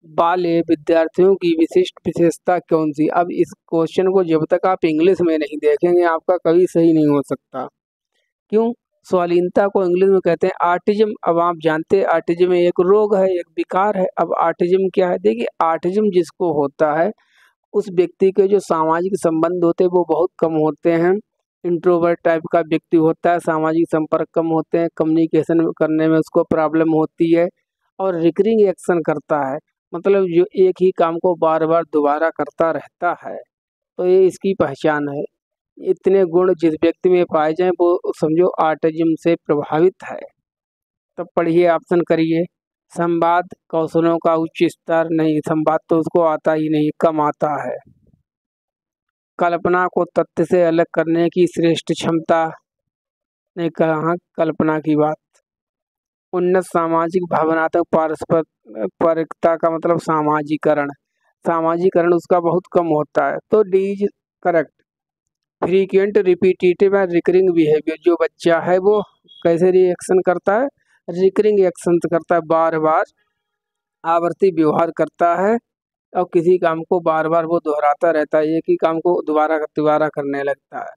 वाले विद्यार्थियों की विशिष्ट विशेषता कौन सी? अब इस क्वेश्चन को जब तक आप इंग्लिश में नहीं देखेंगे, आपका कभी सही नहीं हो सकता। क्यों? स्वालीनता को इंग्लिश में कहते हैं आर्टिज्म। अब आप जानते हैं आर्टिज्म एक रोग है, एक विकार है। अब आर्टिज्म क्या है? देखिए, आर्टिज्म जिसको होता है, उस व्यक्ति के जो सामाजिक संबंध होते हैं वो बहुत कम होते हैं। इंट्रोवर्ट टाइप का व्यक्ति होता है, सामाजिक संपर्क कम होते हैं, कम्युनिकेशन करने में उसको प्रॉब्लम होती है, और रिकरिंग एक्शन करता है, मतलब जो एक ही काम को बार बार दोबारा करता रहता है। तो ये इसकी पहचान है। इतने गुण जिस व्यक्ति में पाए जाएं वो समझो ऑटिज्म से प्रभावित है। तब पढ़िए, ऑप्शन करिए। संवाद कौशलों का उच्च स्तर। नहीं, संवाद तो उसको आता ही नहीं, कम आता है। कल्पना को तथ्य से अलग करने की श्रेष्ठ क्षमता। नहीं, कहाँ कल्पना की बात। उन्नत सामाजिक भावनात्मक पारस्परिकता का मतलब सामाजिकरण। सामाजिकरण उसका बहुत कम होता है। तो D is correct. Frequent repetitive and recurring behaviour, जो बच्चा है वो कैसे रिएक्शन करता है, रिकरिंग एक्शन करता है, बार बार आवर्ती व्यवहार करता है और किसी काम को बार बार वो दोहराता रहता है, एक ही काम को दोबारा दोबारा करने लगता है।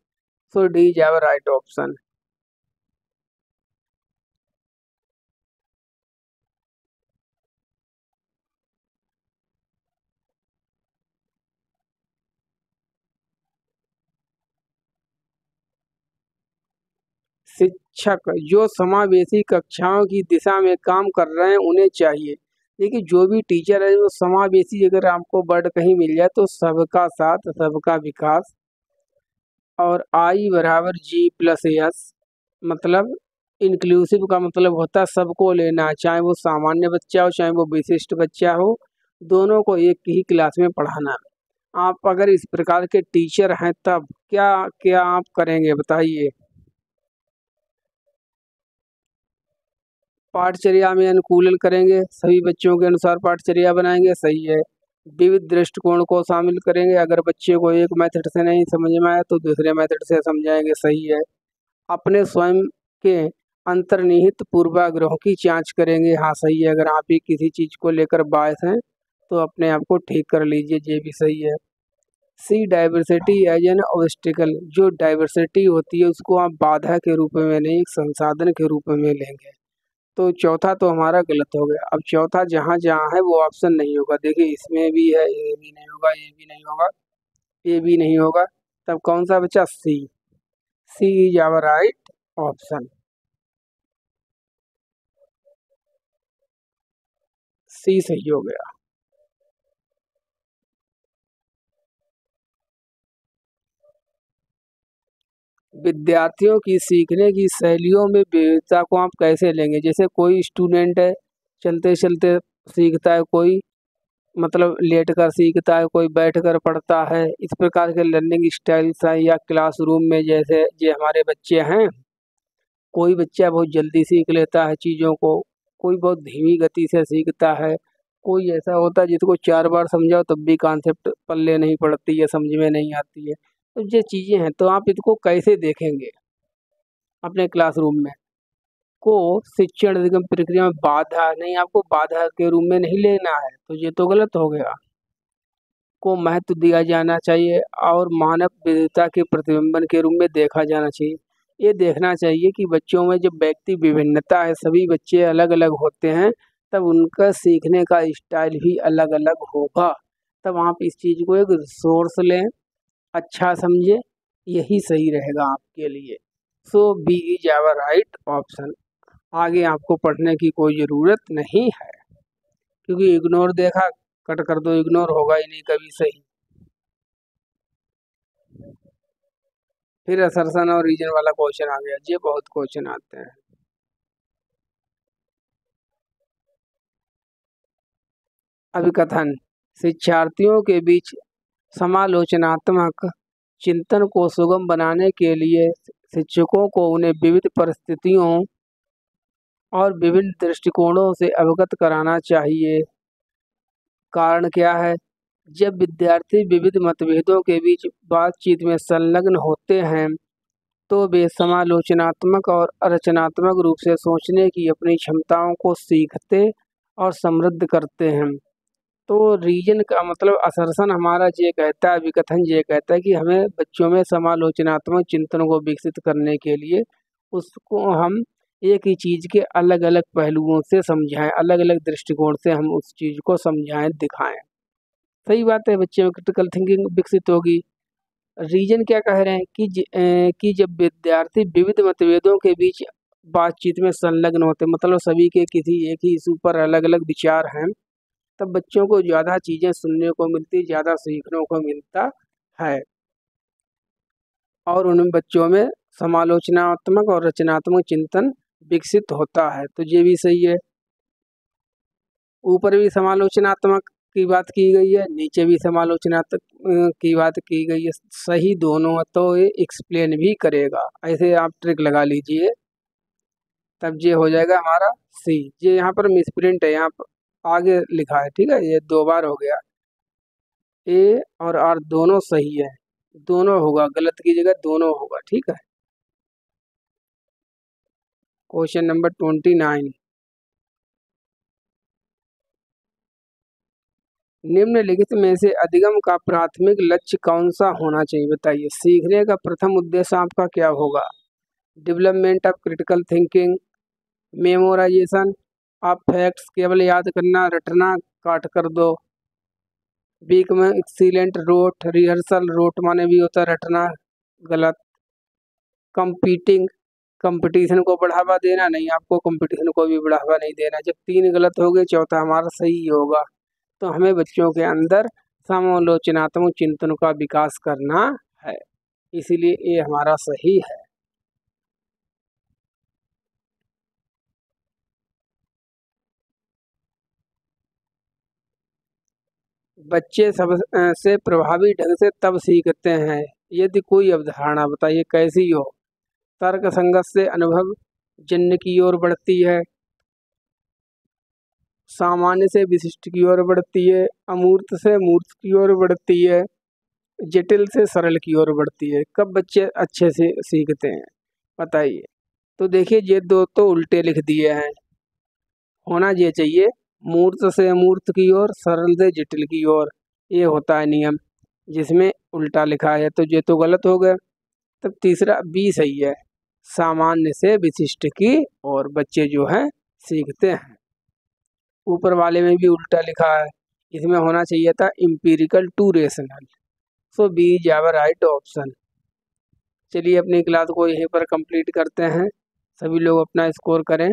So D is our right option. शिक्षक जो समावेशी कक्षाओं की दिशा में काम कर रहे हैं उन्हें चाहिए। देखिए जो भी टीचर है वो समावेशी, अगर आपको वर्ड कहीं मिल जाए तो सबका साथ सबका विकास, और आई बराबर जी प्लस एस, मतलब इंक्लूसिव का मतलब होता है सबको लेना, चाहे वो सामान्य बच्चा हो चाहे वो विशिष्ट बच्चा हो, दोनों को एक ही क्लास में पढ़ाना। आप अगर इस प्रकार के टीचर हैं तब क्या क्या आप करेंगे बताइए। पाठचर्या में अनुकूलन करेंगे, सभी बच्चों के अनुसार पाठचर्या बनाएंगे, सही है। विविध दृष्टिकोण को शामिल करेंगे, अगर बच्चे को एक मेथड से नहीं समझ में आए तो दूसरे मेथड से समझाएंगे, सही है। अपने स्वयं के अंतर्निहित पूर्वाग्रहों की जांच करेंगे, हाँ सही है। अगर आप ही किसी चीज को लेकर बायस हैं तो अपने आप को ठीक कर लीजिए, ये भी सही है। सी डाइवर्सिटी एज एन ऑब्स्टिकल, जो डाइवर्सिटी होती है उसको आप बाधा के रूप में नहीं एक संसाधन के रूप में लेंगे। तो चौथा तो हमारा गलत हो गया। अब चौथा जहाँ जहाँ है वो ऑप्शन नहीं होगा। देखिए इसमें भी है, ये भी नहीं होगा, ये भी नहीं होगा, ये भी नहीं होगा, तब कौन सा बचा, सी। सी इज आवर राइट ऑप्शन। सी सही हो गया। विद्यार्थियों की सीखने की शैलियों में विविधता को आप कैसे लेंगे। जैसे कोई स्टूडेंट है चलते चलते सीखता है, कोई मतलब लेट कर सीखता है, कोई बैठ कर पढ़ता है, इस प्रकार के लर्निंग स्टाइल्स हैं। या क्लासरूम में जैसे ये हमारे बच्चे हैं, कोई बच्चा बहुत जल्दी सीख लेता है चीज़ों को, कोई बहुत धीमी गति से सीखता है, कोई ऐसा होता है जिसको 4 बार समझाओ तब भी कॉन्सेप्ट पल्ले नहीं पड़ती है, समझ में नहीं आती है। तो ये चीज़ें हैं, तो आप इसको कैसे देखेंगे अपने क्लासरूम में। को शिक्षण अधिगम प्रक्रिया में बाधा नहीं, आपको बाधा के रूप में नहीं लेना है, तो ये तो गलत हो गया। को महत्व दिया जाना चाहिए और मानव विविधता के प्रतिबिंबन के रूप में देखा जाना चाहिए। ये देखना चाहिए कि बच्चों में जब व्यक्ति विभिन्नता है, सभी बच्चे अलग अलग होते हैं, तब उनका सीखने का स्टाइल भी अलग अलग होगा। तब आप इस चीज़ को एक रिसोर्स लें, अच्छा समझे, यही सही रहेगा आपके लिए। So B is our right option. आगे आपको पढ़ने की कोई ज़रूरत नहीं है, क्योंकि इग्नोर देखा, कट कर दो, इग्नोर होगा ही नहीं कभी सही। फिर असर्शन और रीजन वाला क्वेश्चन आ गया, ये बहुत क्वेश्चन आते हैं। अभिकथन, शिक्षार्थियों के बीच समालोचनात्मक चिंतन को सुगम बनाने के लिए शिक्षकों को उन्हें विविध परिस्थितियों और विभिन्न दृष्टिकोणों से अवगत कराना चाहिए। कारण क्या है, जब विद्यार्थी विविध मतभेदों के बीच बातचीत में संलग्न होते हैं तो वे समालोचनात्मक और रचनात्मक रूप से सोचने की अपनी क्षमताओं को सीखते और समृद्ध करते हैं। तो रीजन का मतलब असर्शन हमारा ये कहता है, विकथन ये कहता है कि हमें बच्चों में समालोचनात्मक चिंतन को विकसित करने के लिए उसको हम एक ही चीज़ के अलग अलग पहलुओं से समझाएं, अलग अलग दृष्टिकोण से हम उस चीज़ को समझाएं, दिखाएं। सही बात है, बच्चे में क्रिटिकल थिंकिंग विकसित होगी। रीजन क्या कह रहे हैं कि जब विद्यार्थी विविध मतभेदों के बीच बातचीत में संलग्न होते, मतलब सभी के किसी एक ही इशू पर अलग अलग विचार हैं, तब बच्चों को ज़्यादा चीज़ें सुनने को मिलती, ज़्यादा सीखने को मिलता है, और उन बच्चों में समालोचनात्मक और रचनात्मक चिंतन विकसित होता है। तो ये भी सही है। ऊपर भी समालोचनात्मक की बात की गई है, नीचे भी समालोचनात्मक की बात की गई है, सही दोनों है, तो ये एक्सप्लेन भी करेगा। ऐसे आप ट्रिक लगा लीजिए, तब ये हो जाएगा हमारा सी। ये यहाँ पर मिसप्रिंट है, यहाँ पर आगे लिखा है, ठीक है, ये 2 बार हो गया। ए और आर दोनों सही है, दोनों होगा, गलत की जगह दोनों होगा। ठीक है। क्वेश्चन नंबर 29, निम्नलिखित में से अधिगम का प्राथमिक लक्ष्य कौन सा होना चाहिए, बताइए। सीखने का प्रथम उद्देश्य आपका क्या होगा? Development of critical thinking, memorisation of facts, केवल याद करना, रटना, काट कर दो। वीक में एक्सीलेंट, रोट, रिहर्सल, रोट माने भी होता है रटना, गलत। कंपीटिंग, कंपटीशन को बढ़ावा देना, नहीं, आपको कंपटीशन को भी बढ़ावा नहीं देना। जब तीन गलत हो गए, चौथा हमारा सही होगा। तो हमें बच्चों के अंदर समालोचनात्मक चिंतन का विकास करना है, इसीलिए ये हमारा सही है। बच्चे सबसे प्रभावी ढंग से तब सीखते हैं यदि कोई अवधारणा, बताइए कैसी हो, तर्क संगत से अनुभव जन्य की ओर बढ़ती है, सामान्य से विशिष्ट की ओर बढ़ती है, अमूर्त से मूर्त की ओर बढ़ती है, जटिल से सरल की ओर बढ़ती है। कब बच्चे अच्छे से सीखते हैं, बताइए। तो देखिए, ये दो तो उल्टे लिख दिए हैं, होना ये चाहिए मूर्त से अमूर्त की ओर, सरल से जटिल की ओर। ये होता है नियम, जिसमें उल्टा लिखा है तो ये तो गलत हो गया। तब तीसरा बी सही है, सामान्य से विशिष्ट की ओर बच्चे जो है सीखते हैं। ऊपर वाले में भी उल्टा लिखा है, इसमें होना चाहिए था empirical to rational. So B is our right option. चलिए अपनी क्लास को यहीं पर कंप्लीट करते हैं, सभी लोग अपना स्कोर करें।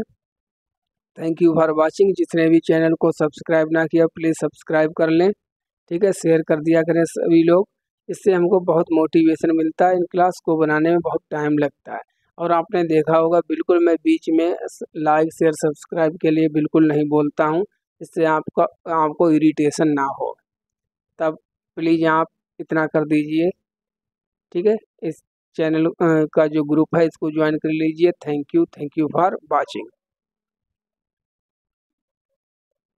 Thank you for watching. जिसने भी चैनल को सब्सक्राइब ना किया प्लीज़ सब्सक्राइब कर लें, ठीक है, शेयर कर दिया करें सभी लोग, इससे हमको बहुत मोटिवेशन मिलता है। इन क्लास को बनाने में बहुत टाइम लगता है, और आपने देखा होगा बिल्कुल मैं बीच में लाइक शेयर सब्सक्राइब के लिए बिल्कुल नहीं बोलता हूँ, इससे आपको इरिटेशन ना हो, तब प्लीज़ आप इतना कर दीजिए, ठीक है। इस चैनल का जो ग्रुप है इसको ज्वाइन कर लीजिए। Thank you for watching.